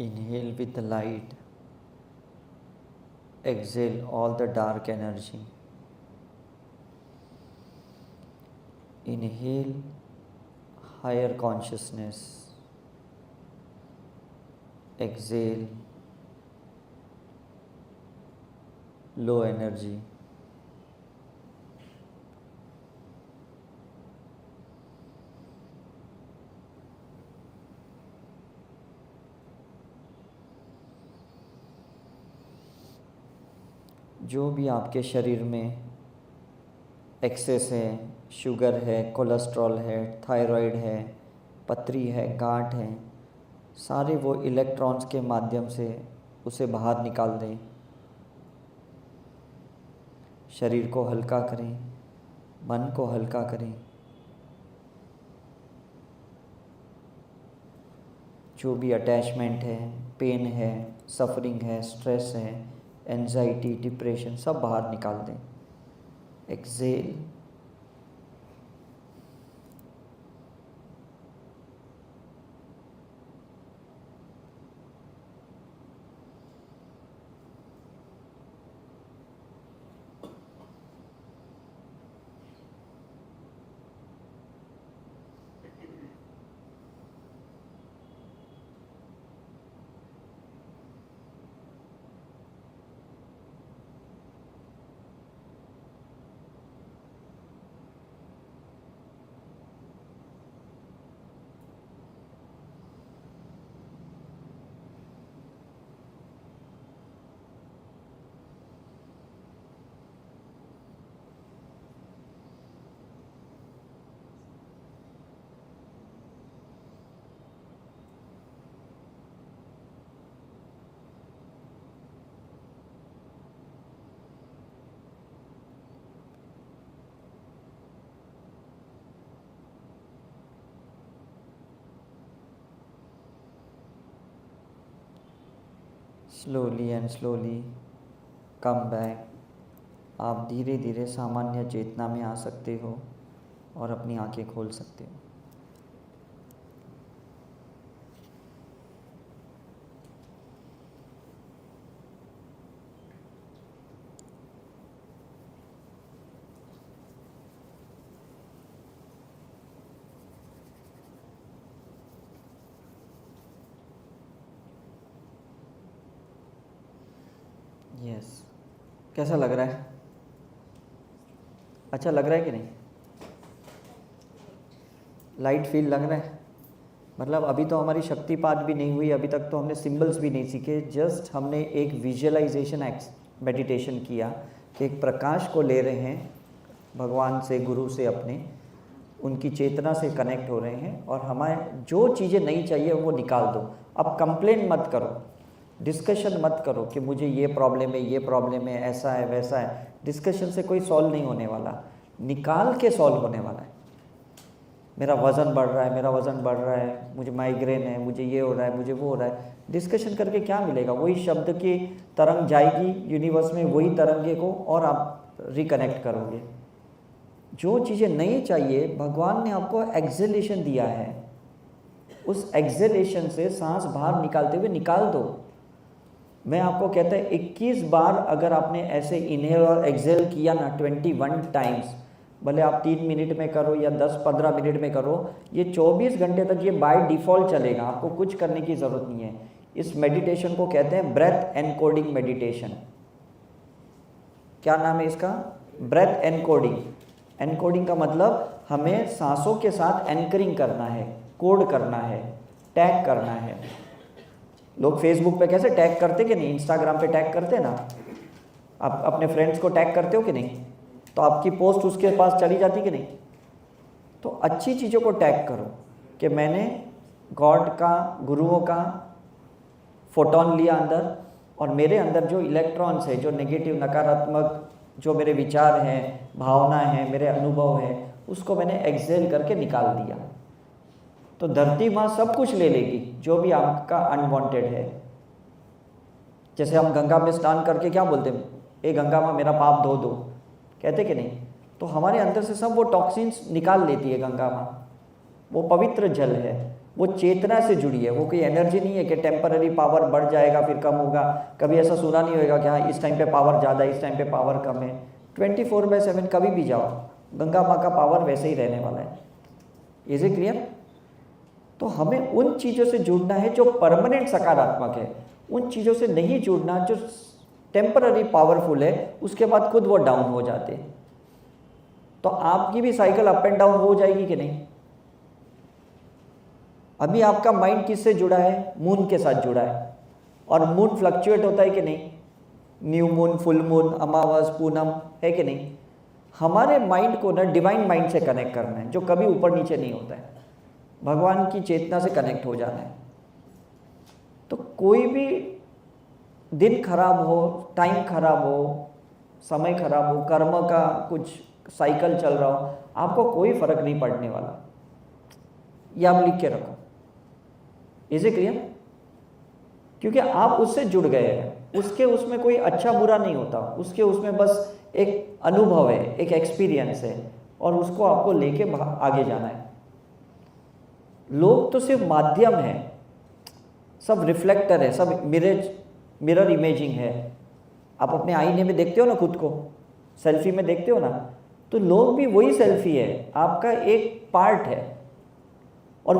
Inhale with the light, exhale all the dark energy. Inhale higher consciousness, exhale low energy. जो भी आपके शरीर में एक्सेस है, शुगर है, कोलेस्ट्रॉल है, थायराइड है, पथरी है, गांठ है, सारे वो इलेक्ट्रॉन्स के माध्यम से उसे बाहर निकाल दें। शरीर को हल्का करें, मन को हल्का करें। जो भी अटैचमेंट है, पेन है, सफरिंग है, स्ट्रेस है, एंजाइटी, डिप्रेशन, सब बाहर निकाल दें। Exhale. Slowly and slowly come back. आप धीरे धीरे सामान्य चेतना में आ सकते हो और अपनी आंखें खोल सकते हो। यस, कैसा लग रहा है? अच्छा लग रहा है कि नहीं? लाइट फील लग रहा है? मतलब अभी तो हमारी शक्तिपात भी नहीं हुई, अभी तक तो हमने सिंबल्स भी नहीं सीखे। जस्ट हमने एक विजुअलाइजेशन मेडिटेशन किया कि एक प्रकाश को ले रहे हैं भगवान से, गुरु से, अपने उनकी चेतना से कनेक्ट हो रहे हैं और हमें जो चीज़ें नहीं चाहिए वो निकाल दो। अब कंप्लेन मत करो, डिस्कशन मत करो कि मुझे ये प्रॉब्लम है, ये प्रॉब्लम है, ऐसा है, वैसा है। डिस्कशन से कोई सॉल्व नहीं होने वाला, निकाल के सॉल्व होने वाला है। मेरा वज़न बढ़ रहा है, मेरा वज़न बढ़ रहा है, मुझे माइग्रेन है, मुझे ये हो रहा है, मुझे वो हो रहा है। डिस्कशन करके क्या मिलेगा? वही शब्द की तरंग जाएगी यूनिवर्स में, वही तरंगे को और आप रिकनेक्ट करोगे। जो चीज़ें नहीं चाहिए, भगवान ने आपको एक्सेलेशन दिया है, उस एक्सेलेशन से सांस बाहर निकालते हुए निकाल दो। मैं आपको कहता है 21 बार अगर आपने ऐसे इनहेल और एक्सेल किया ना 21 टाइम्स, भले आप 3 मिनट में करो या 10-15 मिनट में करो, ये 24 घंटे तक ये बाय डिफ़ॉल्ट चलेगा, आपको कुछ करने की ज़रूरत नहीं है। इस मेडिटेशन को कहते हैं ब्रेथ एनकोडिंग मेडिटेशन। क्या नाम है इसका? Breath encoding. एनकोडिंग का मतलब हमें सांसों के साथ एंकरिंग करना है, कोड करना है, टैग करना है। लोग फेसबुक पे कैसे टैग करते कि नहीं, इंस्टाग्राम पे टैग करते ना, आप अपने फ्रेंड्स को टैग करते हो कि नहीं, तो आपकी पोस्ट उसके पास चली जाती कि नहीं। तो अच्छी चीज़ों को टैग करो कि मैंने गॉड का, गुरुओं का फोटोन लिया अंदर, और मेरे अंदर जो इलेक्ट्रॉन्स है, जो नेगेटिव नकारात्मक जो मेरे विचार हैं, भावना है, मेरे अनुभव हैं, उसको मैंने एक्सेल करके निकाल दिया। तो धरती माँ सब कुछ ले लेगी जो भी आपका अनवांटेड है। जैसे हम गंगा में स्नान करके क्या बोलते हैं, ए गंगा माँ मेरा पाप धो दो, कहते कि नहीं। तो हमारे अंदर से सब वो टॉक्सिन्स निकाल लेती है गंगा माँ। वो पवित्र जल है, वो चेतना से जुड़ी है, वो कोई एनर्जी नहीं है कि टेम्पररी पावर बढ़ जाएगा फिर कम होगा। कभी ऐसा सुना नहीं होगा कि हाँ इस टाइम पे पावर ज़्यादा, इस टाइम पे पावर कम है। 24/7 कभी भी जाओ, गंगा माँ का पावर वैसे ही रहने वाला है। Is it clear? तो हमें उन चीज़ों से जुड़ना है जो परमानेंट सकारात्मक है, उन चीज़ों से नहीं जुड़ना जो टेम्पररी पावरफुल है, उसके बाद खुद वो डाउन हो जाते हैं। तो आपकी भी साइकिल अप एंड डाउन हो जाएगी कि नहीं। अभी आपका माइंड किससे जुड़ा है? मून के साथ जुड़ा है, और मून फ्लक्चुएट होता है कि नहीं, न्यू मून, फुल मून, अमावस, पूनम, है कि नहीं। हमारे माइंड को ना डिवाइन माइंड से कनेक्ट करना है, जो कभी ऊपर नीचे नहीं होता है, भगवान की चेतना से कनेक्ट हो जाना है। तो कोई भी दिन खराब हो, टाइम खराब हो, समय खराब हो, कर्म का कुछ साइकिल चल रहा हो, आपको कोई फर्क नहीं पड़ने वाला। ये आप लिख के रखो। Is it clear? क्योंकि आप उससे जुड़ गए हैं, उसके उसमें कोई अच्छा बुरा नहीं होता, उसके उसमें बस एक अनुभव है, एक एक्सपीरियंस है, और उसको आपको लेके आगे जाना है। लोग तो सिर्फ माध्यम है, सब रिफ्लेक्टर है, सब मिरर इमेजिंग है। आप अपने आईने में देखते हो ना खुद को, सेल्फी में देखते हो ना, तो लोग भी वही सेल्फी है, आपका एक पार्ट है, और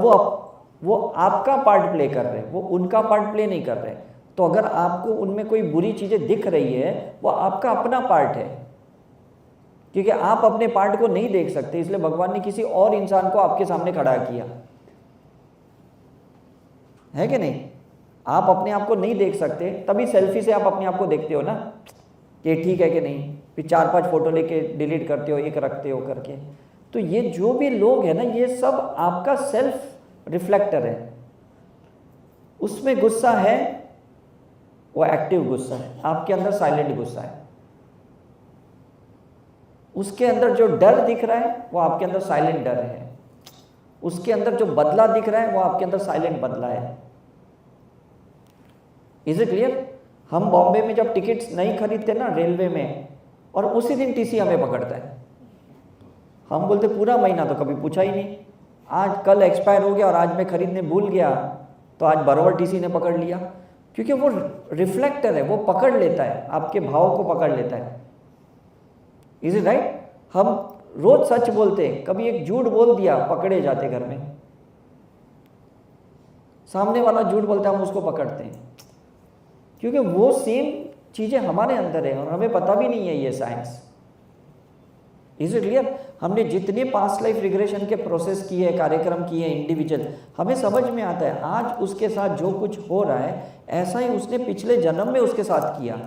वो आपका पार्ट प्ले कर रहे हैं, वो उनका पार्ट प्ले नहीं कर रहे। तो अगर आपको उनमें कोई बुरी चीज़ें दिख रही है, वो आपका अपना पार्ट है, क्योंकि आप अपने पार्ट को नहीं देख सकते, इसलिए भगवान ने किसी और इंसान को आपके सामने खड़ा किया है कि नहीं। आप अपने आप को नहीं देख सकते, तभी सेल्फी से आप अपने आप को देखते हो ना कि ठीक है कि नहीं, फिर 4-5 फोटो लेके डिलीट करते हो, एक रखते हो करके। तो ये जो भी लोग हैं ना, ये सब आपका सेल्फ रिफ्लेक्टर है। उसमें गुस्सा है, वो एक्टिव गुस्सा है, आपके अंदर साइलेंट गुस्सा है। उसके अंदर जो डर दिख रहा है, वो आपके अंदर साइलेंट डर है। उसके अंदर जो बदला दिख रहा है, वो आपके अंदर साइलेंट बदला है। Is it clear? हम बॉम्बे में जब टिकट्स नहीं खरीदते ना रेलवे में, और उसी दिन टीसी हमें पकड़ता है, हम बोलते पूरा महीना तो कभी पूछा ही नहीं, आज कल एक्सपायर हो गया और आज मैं खरीदने भूल गया, तो आज बराबर टीसी ने पकड़ लिया। क्योंकि वो रिफ्लेक्टर है, वो पकड़ लेता है, आपके भाव को पकड़ लेता है। Is it right? हम रोज सच बोलते हैं, कभी एक झूठ बोल दिया, पकड़े जाते घर में। सामने वाला झूठ बोलता है, हम उसको पकड़ते हैं, क्योंकि वो सेम चीज़ें हमारे अंदर है और हमें पता भी नहीं है ये साइंस। Is it clear? हमने जितने पास्ट लाइफ रिग्रेशन के प्रोसेस किए, कार्यक्रम किए इंडिविजुअल, हमें समझ में आता है आज उसके साथ जो कुछ हो रहा है, ऐसा ही उसने पिछले जन्म में उसके साथ किया।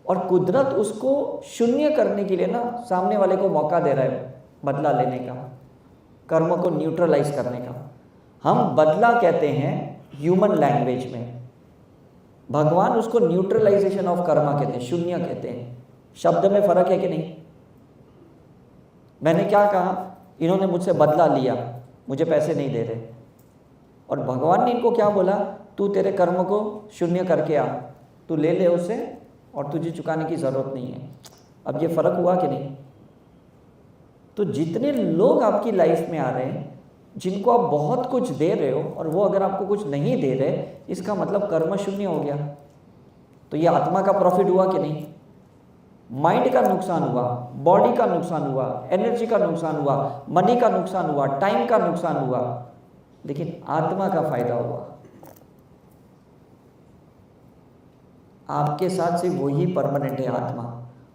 और कुदरत उसको शून्य करने के लिए ना सामने वाले को मौका दे रहा है बदला लेने का, कर्म को न्यूट्रलाइज करने का। हम बदला कहते हैं ह्यूमन लैंग्वेज में, भगवान उसको न्यूट्रलाइजेशन ऑफ कर्मा कहते हैं, शून्य कहते हैं। शब्द में फर्क है कि नहीं? मैंने क्या कहा, इन्होंने मुझसे बदला लिया, मुझे पैसे नहीं दे रहे, और भगवान ने इनको क्या बोला, तू तेरे कर्म को शून्य करके आ, तू ले ले उसे और तुझे चुकाने की ज़रूरत नहीं है। अब ये फ़र्क हुआ कि नहीं? तो जितने लोग आपकी लाइफ में आ रहे हैं, जिनको आप बहुत कुछ दे रहे हो और वो अगर आपको कुछ नहीं दे रहे, इसका मतलब कर्म शून्य हो गया। तो ये आत्मा का प्रॉफिट हुआ कि नहीं? माइंड का नुकसान हुआ, बॉडी का नुकसान हुआ, एनर्जी का नुकसान हुआ, मनी का नुकसान हुआ, टाइम का नुकसान हुआ, लेकिन आत्मा का फायदा हुआ। आपके साथ से वही परमानेंट है आत्मा।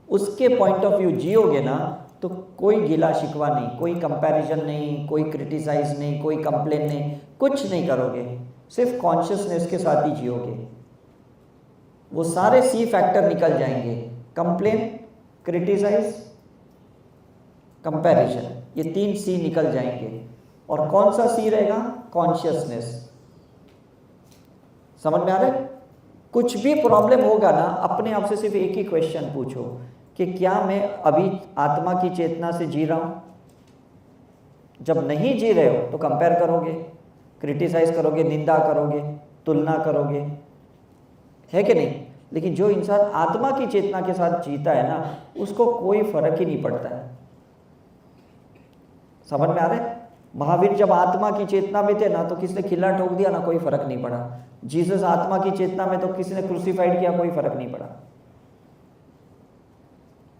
उसके पॉइंट ऑफ व्यू जियोगे ना तो कोई गिला शिकवा नहीं, कोई कंपैरिजन नहीं, कोई क्रिटिसाइज नहीं, कोई कंप्लेन नहीं, कुछ नहीं करोगे, सिर्फ कॉन्शियसनेस के साथ ही जियोगे। वो सारे सी फैक्टर निकल जाएंगे, कंप्लेन, क्रिटिसाइज, कंपैरिजन, ये 3 सी निकल जाएंगे। और कौन सा सी रहेगा? कॉन्शियसनेस। समझ में आ रहा है? कुछ भी प्रॉब्लम होगा ना, अपने आप से सिर्फ एक ही क्वेश्चन पूछो कि क्या मैं अभी आत्मा की चेतना से जी रहा हूं? जब नहीं जी रहे हो तो कंपेयर करोगे, क्रिटिसाइज करोगे, निंदा करोगे, तुलना करोगे, है कि नहीं? लेकिन जो इंसान आत्मा की चेतना के साथ जीता है ना, उसको कोई फर्क ही नहीं पड़ता है। समझ में आ रहा है? महावीर जब आत्मा की चेतना में थे ना, तो किसी ने खिल्ला ठोक दिया ना, कोई फर्क नहीं पड़ा। जीसस आत्मा की चेतना में, तो किसी ने क्रूसिफाइड किया, कोई फर्क नहीं पड़ा।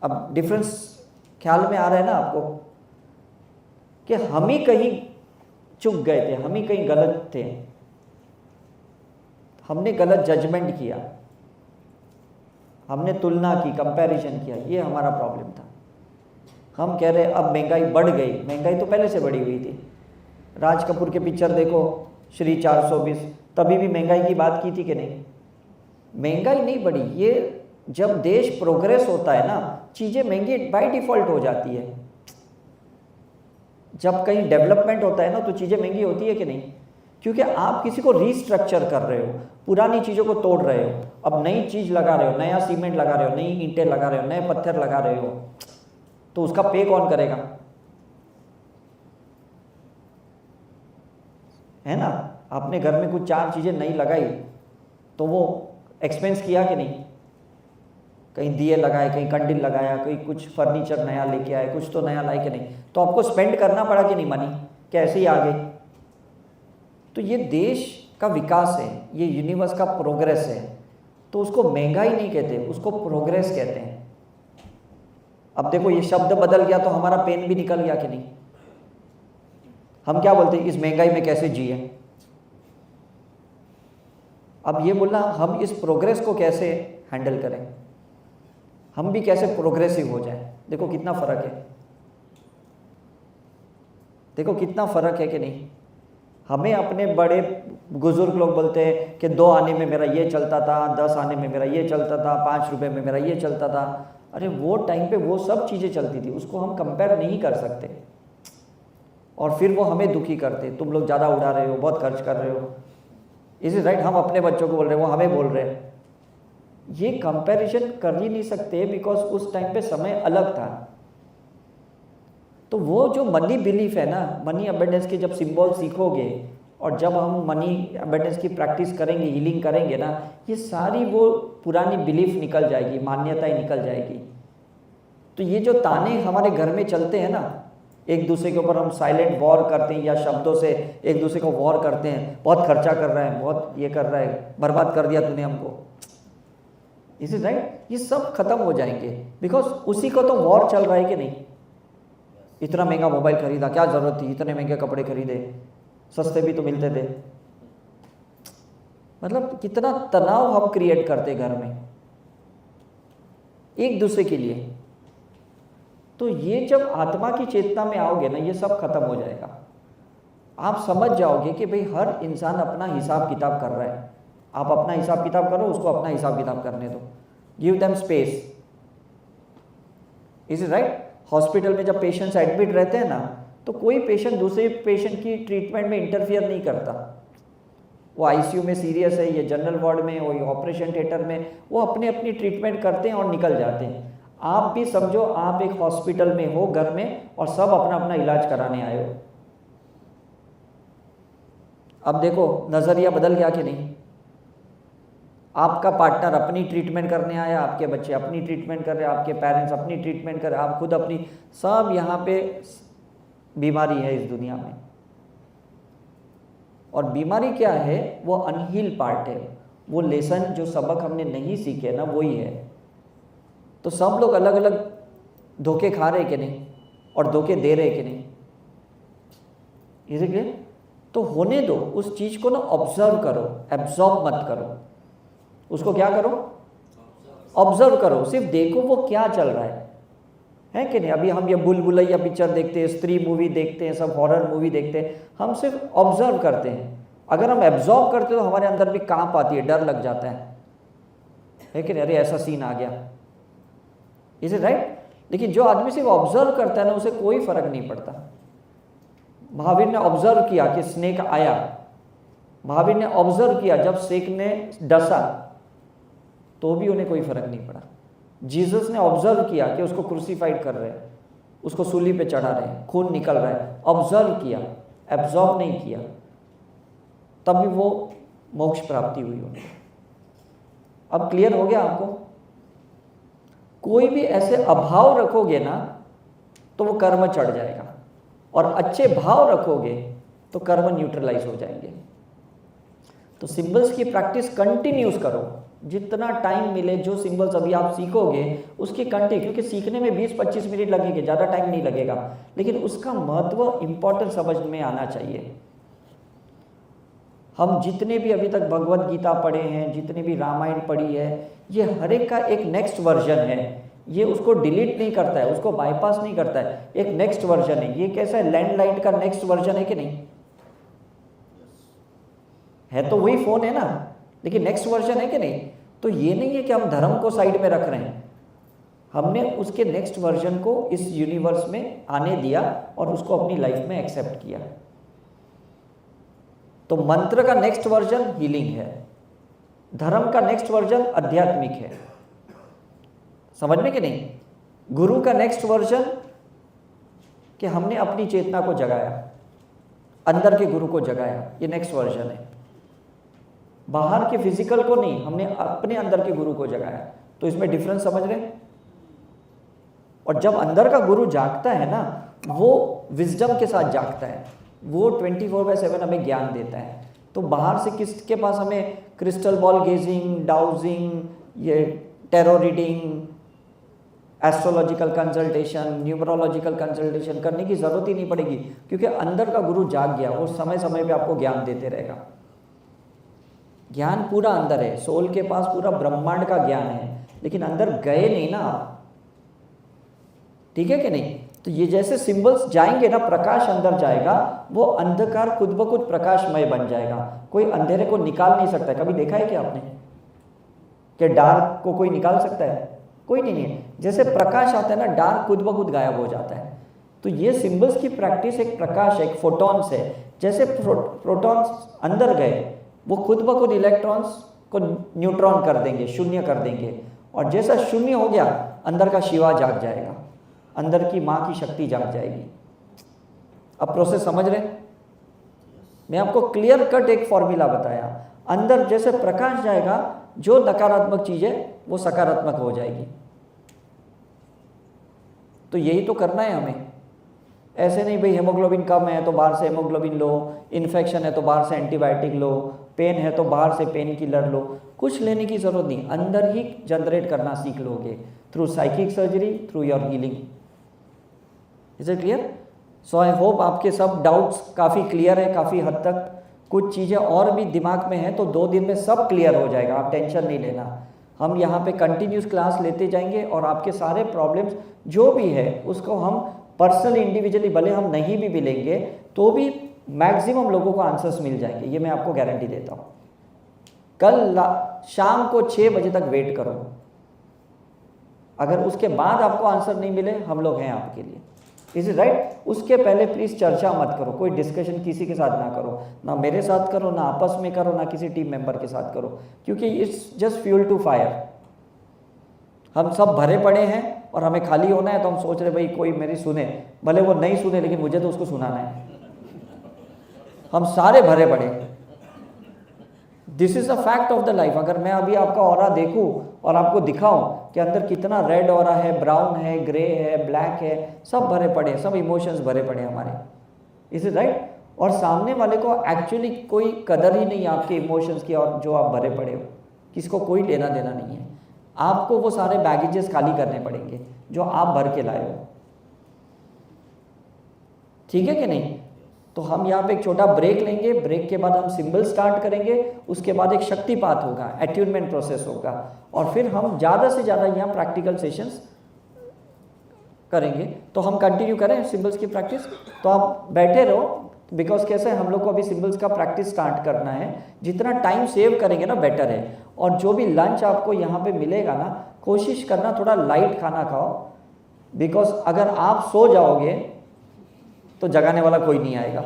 अब डिफरेंस ख्याल में आ रहा है ना आपको, कि हम ही कहीं चूक गए थे, हम ही कहीं गलत थे, हमने गलत जजमेंट किया, हमने तुलना की, कंपैरिजन किया, ये हमारा प्रॉब्लम था। हम कह रहे अब महंगाई बढ़ गई, महंगाई तो पहले से बढ़ी हुई थी। राज कपूर के पिक्चर देखो, श्री 420, तभी भी महंगाई की बात की थी कि नहीं? महंगाई नहीं बढ़ी। ये जब देश प्रोग्रेस होता है ना, चीज़ें महंगी बाय डिफॉल्ट हो जाती है। जब कहीं डेवलपमेंट होता है ना, तो चीज़ें महंगी होती है कि नहीं? क्योंकि आप किसी को रीस्ट्रक्चर कर रहे हो, पुरानी चीज़ों को तोड़ रहे हो, अब नई चीज़ लगा रहे हो, नया सीमेंट लगा रहे हो, नई ईंटें लगा रहे हो, नए पत्थर लगा रहे हो, तो उसका पे कौन करेगा? है ना? आपने घर में कुछ 4 चीज़ें नई लगाई, तो वो एक्सपेंस किया कि नहीं? कहीं दिए लगाए, कहीं कंडील लगाया, कहीं कुछ फर्नीचर नया लेके आए, कुछ तो नया लाए कि नहीं? तो आपको स्पेंड करना पड़ा कि नहीं मनी? कैसे ही आ गई? तो ये देश का विकास है, ये यूनिवर्स का प्रोग्रेस है। तो उसको महंगाई नहीं कहते, उसको प्रोग्रेस कहते हैं। अब देखो, ये शब्द बदल गया तो हमारा पेन भी निकल गया कि नहीं? हम क्या बोलते हैं, इस महंगाई में कैसे जिए? अब ये बोलना, हम इस प्रोग्रेस को कैसे हैंडल करें, हम भी कैसे प्रोग्रेसिव हो जाएं। देखो कितना फर्क है, देखो कितना फर्क है कि नहीं? हमें अपने बड़े बुजुर्ग लोग बोलते हैं कि 2 आने में मेरा ये चलता था, 10 आने में मेरा ये चलता था, 5 रुपए में मेरा ये चलता था। अरे वो टाइम पे वो सब चीज़ें चलती थी, उसको हम कंपेयर नहीं कर सकते। और फिर वो हमें दुखी करते, तुम लोग ज़्यादा उड़ा रहे हो, बहुत खर्च कर रहे हो। Is right? हम अपने बच्चों को बोल रहे हैं, वो हमें बोल रहे हैं। ये कंपैरिजन कर ही नहीं सकते, बिकॉज उस टाइम पे समय अलग था। तो वो जो मनी बिलीफ है ना, मनी अबेंडेंस के जब सिंबल सीखोगे और जब हम मनी अबेंडेंस की प्रैक्टिस करेंगे, हीलिंग करेंगे ना, ये सारी वो पुरानी बिलीफ निकल जाएगी, मान्यताएं निकल जाएगी। तो ये जो ताने हमारे घर में चलते हैं ना, एक दूसरे के ऊपर हम साइलेंट वॉर करते हैं, या शब्दों से एक दूसरे को वॉर करते हैं, बहुत खर्चा कर रहा है, बहुत ये कर रहा है, बर्बाद कर दिया तूने हमको, इज इट राइट? ये सब खत्म हो जाएंगे, बिकॉज उसी को तो वॉर चल रहा है कि नहीं? इतना महंगा मोबाइल खरीदा, क्या जरूरत थी? इतने महंगे कपड़े खरीदे, सस्ते भी तो मिलते थे। मतलब कितना तनाव हम क्रिएट करते घर में एक दूसरे के लिए। तो ये जब आत्मा की चेतना में आओगे ना, ये सब खत्म हो जाएगा। आप समझ जाओगे कि भाई हर इंसान अपना हिसाब किताब कर रहा है। आप अपना हिसाब किताब करो, उसको अपना हिसाब किताब करने दो, give them space. Is it right? Hospital में जब पेशेंट्स एडमिट रहते हैं ना, तो कोई पेशेंट दूसरे पेशेंट की ट्रीटमेंट में इंटरफियर नहीं करता। वो आईसीयू में सीरियस है, ये जनरल वार्ड में, वो ऑपरेशन थिएटर में, वो अपनी अपनी ट्रीटमेंट करते हैं और निकल जाते हैं। आप भी समझो, आप एक हॉस्पिटल में हो, घर में, और सब अपना अपना इलाज कराने आए हो। अब देखो नजरिया बदल गया कि नहीं? आपका पार्टनर अपनी ट्रीटमेंट करने आया, आपके बच्चे अपनी ट्रीटमेंट कर रहे हैं, आपके पेरेंट्स अपनी ट्रीटमेंट कर रहे हैं, आप खुद अपनी, सब यहाँ पे बीमारी है इस दुनिया में। और बीमारी क्या है? वो अनहील पार्ट है, वो लेसन जो सबक हमने नहीं सीखे ना वही है। तो सब लोग अलग अलग धोखे खा रहे कि नहीं और धोखे दे रहे कि नहीं, इसीलिए तो होने दो उस चीज़ को ना, ऑब्जर्व करो, एब्जॉर्ब मत करो उसको। क्या करो? ऑब्जर्व करो, सिर्फ देखो वो क्या चल रहा है कि नहीं। अभी हम ये बुलबुलैया पिक्चर देखते हैं, स्त्री मूवी देखते हैं, सब हॉरर मूवी देखते हैं, हम सिर्फ ऑब्जर्व करते हैं। अगर हम एब्जॉर्व करते हैं तो हमारे अंदर भी कांप आती है, डर लग जाता है कि नहीं, अरे ऐसा सीन आ गया, इज इट राइट? लेकिन जो आदमी सिर्फ ऑब्जर्व करता है ना, उसे कोई फर्क नहीं पड़ता। महावीर ने ऑब्जर्व किया कि स्नेक आया, महावीर ने ऑब्जर्व किया जब स्नेक ने डसा तो भी उन्हें कोई फर्क नहीं पड़ा। जीसस ने ऑब्जर्व किया कि उसको क्रूसीफाइड कर रहे हैं, उसको सूली पे चढ़ा रहे हैं, खून निकल रहा है, ऑब्जर्व किया, एब्जॉर्ब नहीं किया, तभी वो मोक्ष प्राप्ति हुई उन्हें। अब क्लियर हो गया आपको? कोई भी ऐसे अभाव रखोगे ना तो वो कर्म चढ़ जाएगा, और अच्छे भाव रखोगे तो कर्म न्यूट्रलाइज हो जाएंगे। तो सिंबल्स की प्रैक्टिस कंटिन्यूस करो, जितना टाइम मिले। जो सिंबल्स अभी आप सीखोगे उसकी कंटिन्यू, क्योंकि सीखने में 20-25 मिनट लगेंगे, ज़्यादा टाइम नहीं लगेगा, लेकिन उसका महत्व इंपॉर्टेंट समझ में आना चाहिए। हम जितने भी अभी तक भगवत गीता पढ़े हैं, जितने भी रामायण पढ़ी है, ये हर एक का एक नेक्स्ट वर्जन है। ये उसको डिलीट नहीं करता है, उसको बाईपास नहीं करता है, एक नेक्स्ट वर्जन है। ये कैसा है? लैंडलाइन का नेक्स्ट वर्जन है कि नहीं है? तो वही फोन है ना, लेकिन नेक्स्ट वर्जन है कि नहीं? तो ये नहीं है कि हम धर्म को साइड में रख रहे हैं, हमने उसके नेक्स्ट वर्जन को इस यूनिवर्स में आने दिया और उसको अपनी लाइफ में एक्सेप्ट किया। तो मंत्र का नेक्स्ट वर्जन हीलिंग है, धर्म का नेक्स्ट वर्जन आध्यात्मिक है, समझ में कि नहीं? गुरु का नेक्स्ट वर्जन कि हमने अपनी चेतना को जगाया, अंदर के गुरु को जगाया, ये नेक्स्ट वर्जन है। बाहर के फिजिकल को नहीं, हमने अपने अंदर के गुरु को जगाया। तो इसमें डिफरेंस समझ रहे हैं? और जब अंदर का गुरु जागता है ना, वो विजडम के साथ जागता है, वो 24/7 हमें ज्ञान देता है। तो बाहर से किसके पास हमें क्रिस्टल बॉल गेजिंग, डाउजिंग, ये tarot reading, astrological consultation, numerological consultation करने की ज़रूरत ही नहीं पड़ेगी, क्योंकि अंदर का गुरु जाग गया, वो समय समय पे आपको ज्ञान देते रहेगा। ज्ञान पूरा अंदर है, सोल के पास पूरा ब्रह्मांड का ज्ञान है, लेकिन अंदर गए नहीं ना आप, ठीक है कि नहीं? तो ये जैसे सिंबल्स जाएंगे ना, प्रकाश अंदर जाएगा, वो अंधकार खुद ब खुद प्रकाशमय बन जाएगा। कोई अंधेरे को निकाल नहीं सकता है। कभी देखा है क्या आपने कि डार्क को कोई निकाल सकता है? कोई नहीं है। जैसे प्रकाश आता है ना, डार्क खुद ब खुद गायब हो जाता है। तो ये सिंबल्स की प्रैक्टिस एक प्रकाश, एक फोटॉन्स है। जैसे प्रोटॉन्स अंदर गए, वो खुद ब खुद इलेक्ट्रॉन्स को न्यूट्रॉन कर देंगे, शून्य कर देंगे, और जैसा शून्य हो गया, अंदर का शिवा जाग जाएगा, अंदर की माँ की शक्ति जाग जाएगी। अब प्रोसेस समझ रहे? मैं आपको क्लियर कट एक फॉर्मूला बताया। अंदर जैसे प्रकाश जाएगा, जो नकारात्मक चीज है वो सकारात्मक हो जाएगी। तो यही तो करना है हमें। ऐसे नहीं भाई हेमोग्लोबिन कम है तो बाहर से हेमोग्लोबिन लो, इन्फेक्शन है तो बाहर से एंटीबायोटिक लो, पेन है तो बाहर से पेन किलर लो, कुछ लेने की जरूरत नहीं। अंदर ही जनरेट करना सीख लोगे through psychic surgery, through your healing. Is it clear? So I hope आपके सब डाउट्स काफ़ी क्लियर है, काफ़ी हद तक। कुछ चीज़ें और भी दिमाग में हैं तो 2 दिन में सब क्लियर हो जाएगा, आप टेंशन नहीं लेना। हम यहाँ पे कंटिन्यूस क्लास लेते जाएंगे और आपके सारे प्रॉब्लम्स जो भी है उसको हम पर्सनली, इंडिविजुअली, भले हम नहीं भी मिलेंगे तो भी मैक्सिमम लोगों को आंसर्स मिल जाएंगे, ये मैं आपको गारंटी देता हूँ। कल शाम को 6 बजे तक वेट करो, अगर उसके बाद आपको आंसर नहीं मिले, हम लोग हैं आपके लिए। Is it right? उसके पहले प्लीज़ चर्चा मत करो, कोई डिस्कशन किसी के साथ ना करो, ना मेरे साथ करो, ना आपस में करो, ना किसी टीम मेंबर के साथ करो, क्योंकि it's just fuel to fire. हम सब भरे पड़े हैं और हमें खाली होना है, तो हम सोच रहे भाई कोई मेरी सुने, भले वो नहीं सुने लेकिन मुझे तो उसको सुनाना है। हम सारे भरे पड़े, this is a fact of the life. अगर मैं अभी आपका ऑरा देखूं और आपको दिखाऊं कि अंदर कितना रेड ऑरा है, ब्राउन है, ग्रे है, ब्लैक है, सब भरे पड़े हैं, सब इमोशंस भरे पड़े हैं हमारे, इज इट राइट? और सामने वाले को एक्चुअली कोई कदर ही नहीं है आपके इमोशंस की, और जो आप भरे पड़े हो किसको कोई लेना देना नहीं है। आपको वो सारे बैगेजेस खाली करने पड़ेंगे जो आप भर के लाए हो, ठीक है कि नहीं? तो हम यहाँ पे एक छोटा ब्रेक लेंगे, ब्रेक के बाद हम सिंबल स्टार्ट करेंगे, उसके बाद एक शक्तिपात होगा, एट्यूनमेंट प्रोसेस होगा, और फिर हम ज़्यादा से ज़्यादा यहाँ प्रैक्टिकल सेशंस करेंगे। तो हम कंटिन्यू करें सिंबल्स की प्रैक्टिस, तो आप बैठे रहो, बिकॉज कैसे हम लोग को अभी सिंबल्स का प्रैक्टिस स्टार्ट करना है। जितना टाइम सेव करेंगे ना बेटर है। और जो भी लंच आपको यहाँ पे मिलेगा ना, कोशिश करना थोड़ा लाइट खाना खाओ, बिकॉज अगर आप सो जाओगे तो जगाने वाला कोई नहीं आएगा,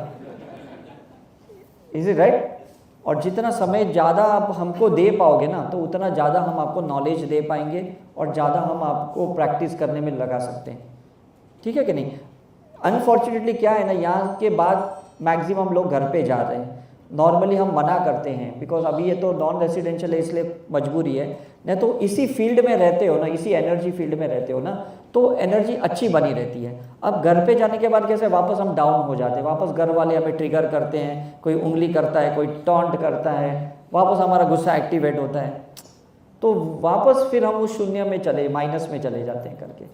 इज इट राइट? और जितना समय ज़्यादा आप हमको दे पाओगे ना, तो उतना ज़्यादा हम आपको नॉलेज दे पाएंगे और ज़्यादा हम आपको प्रैक्टिस करने में लगा सकते हैं, ठीक है कि नहीं? अनफॉर्चुनेटली क्या है ना, यहाँ के बाद मैक्सिमम लोग घर पे जा रहे हैं। नॉर्मली हम मना करते हैं, बिकॉज अभी ये तो नॉन रेसिडेंशियल है, इसलिए मजबूरी है। नहीं तो इसी फील्ड में रहते हो ना, इसी एनर्जी फील्ड में रहते हो ना, तो एनर्जी अच्छी बनी रहती है। अब घर पे जाने के बाद कैसे वापस हम डाउन हो जाते हैं, वापस घर वाले हमें ट्रिगर करते हैं, कोई उंगली करता है, कोई टॉन्ट करता है, वापस हमारा गुस्सा एक्टिवेट होता है, तो वापस फिर हम उस शून्य में चले, माइनस में चले जाते हैं करके।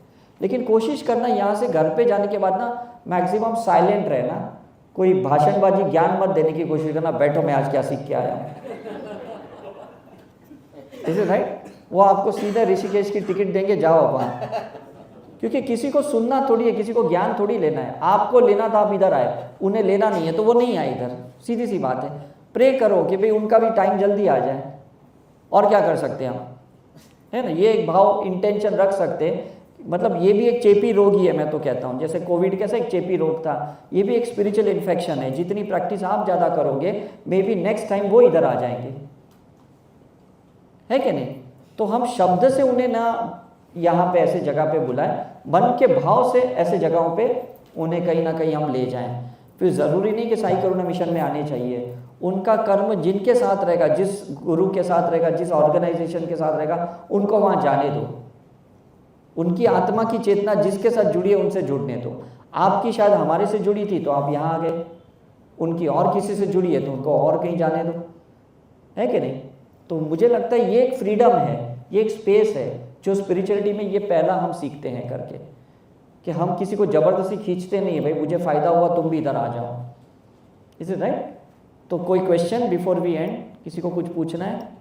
लेकिन कोशिश करना यहाँ से घर पे जाने के बाद ना मैक्सिमम साइलेंट रहना, कोई भाषणबाजी ज्ञान मत देने की कोशिश करना, बैठो मैं आज क्या सीख के आया हूँ, इज इट राइट? वो आपको सीधा ऋषिकेश की टिकट देंगे, जाओ वहाँ, क्योंकि किसी को सुनना थोड़ी है, किसी को ज्ञान थोड़ी लेना है। आपको लेना था, आप इधर आए, उन्हें लेना नहीं है तो वो नहीं आए इधर, सीधी सी बात है। प्रे करो कि भाई उनका भी टाइम जल्दी आ जाए, और क्या कर सकते हैं हम, है ना? ये एक भाव इंटेंशन रख सकते हैं। मतलब ये भी एक चेपी रोग ही है, मैं तो कहता हूँ। जैसे कोविड कैसा एक चेपी रोग था, ये भी एक स्पिरिचुअल इन्फेक्शन है। जितनी प्रैक्टिस आप ज़्यादा करोगे, मे बी नेक्स्ट टाइम वो इधर आ जाएंगे, है कि नहीं? तो हम शब्द से उन्हें ना यहाँ पे ऐसे जगह पे बुलाएं, मन के भाव से ऐसे जगहों पे उन्हें कहीं ना कहीं हम ले जाएं। फिर ज़रूरी नहीं कि साई करुणा मिशन में आने चाहिए। उनका कर्म जिनके साथ रहेगा, जिस गुरु के साथ रहेगा, जिस ऑर्गेनाइजेशन के साथ रहेगा, उनको वहाँ जाने दो। उनकी आत्मा की चेतना जिसके साथ जुड़ी है उनसे जुड़ने दो। आपकी शायद हमारे से जुड़ी थी तो आप यहाँ आ गए, उनकी और किसी से जुड़ी है तो उनको और कहीं जाने दो, है कि नहीं? तो मुझे लगता है ये एक फ्रीडम है, ये एक स्पेस है जो स्पिरिचुअलिटी में ये पहला हम सीखते हैं करके, कि हम किसी को ज़बरदस्ती खींचते नहीं है, भाई मुझे फ़ायदा हुआ तुम भी इधर आ जाओ, इज इट राइट? तो कोई क्वेश्चन बिफोर वी एंड? किसी को कुछ पूछना है?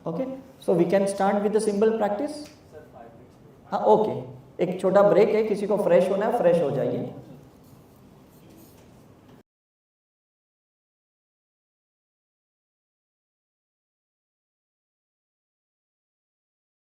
Okay, so we can start with the symbol practice. हाँ ओके, एक छोटा ब्रेक है, किसी को फ्रेश होना है फ्रेश हो जाइए।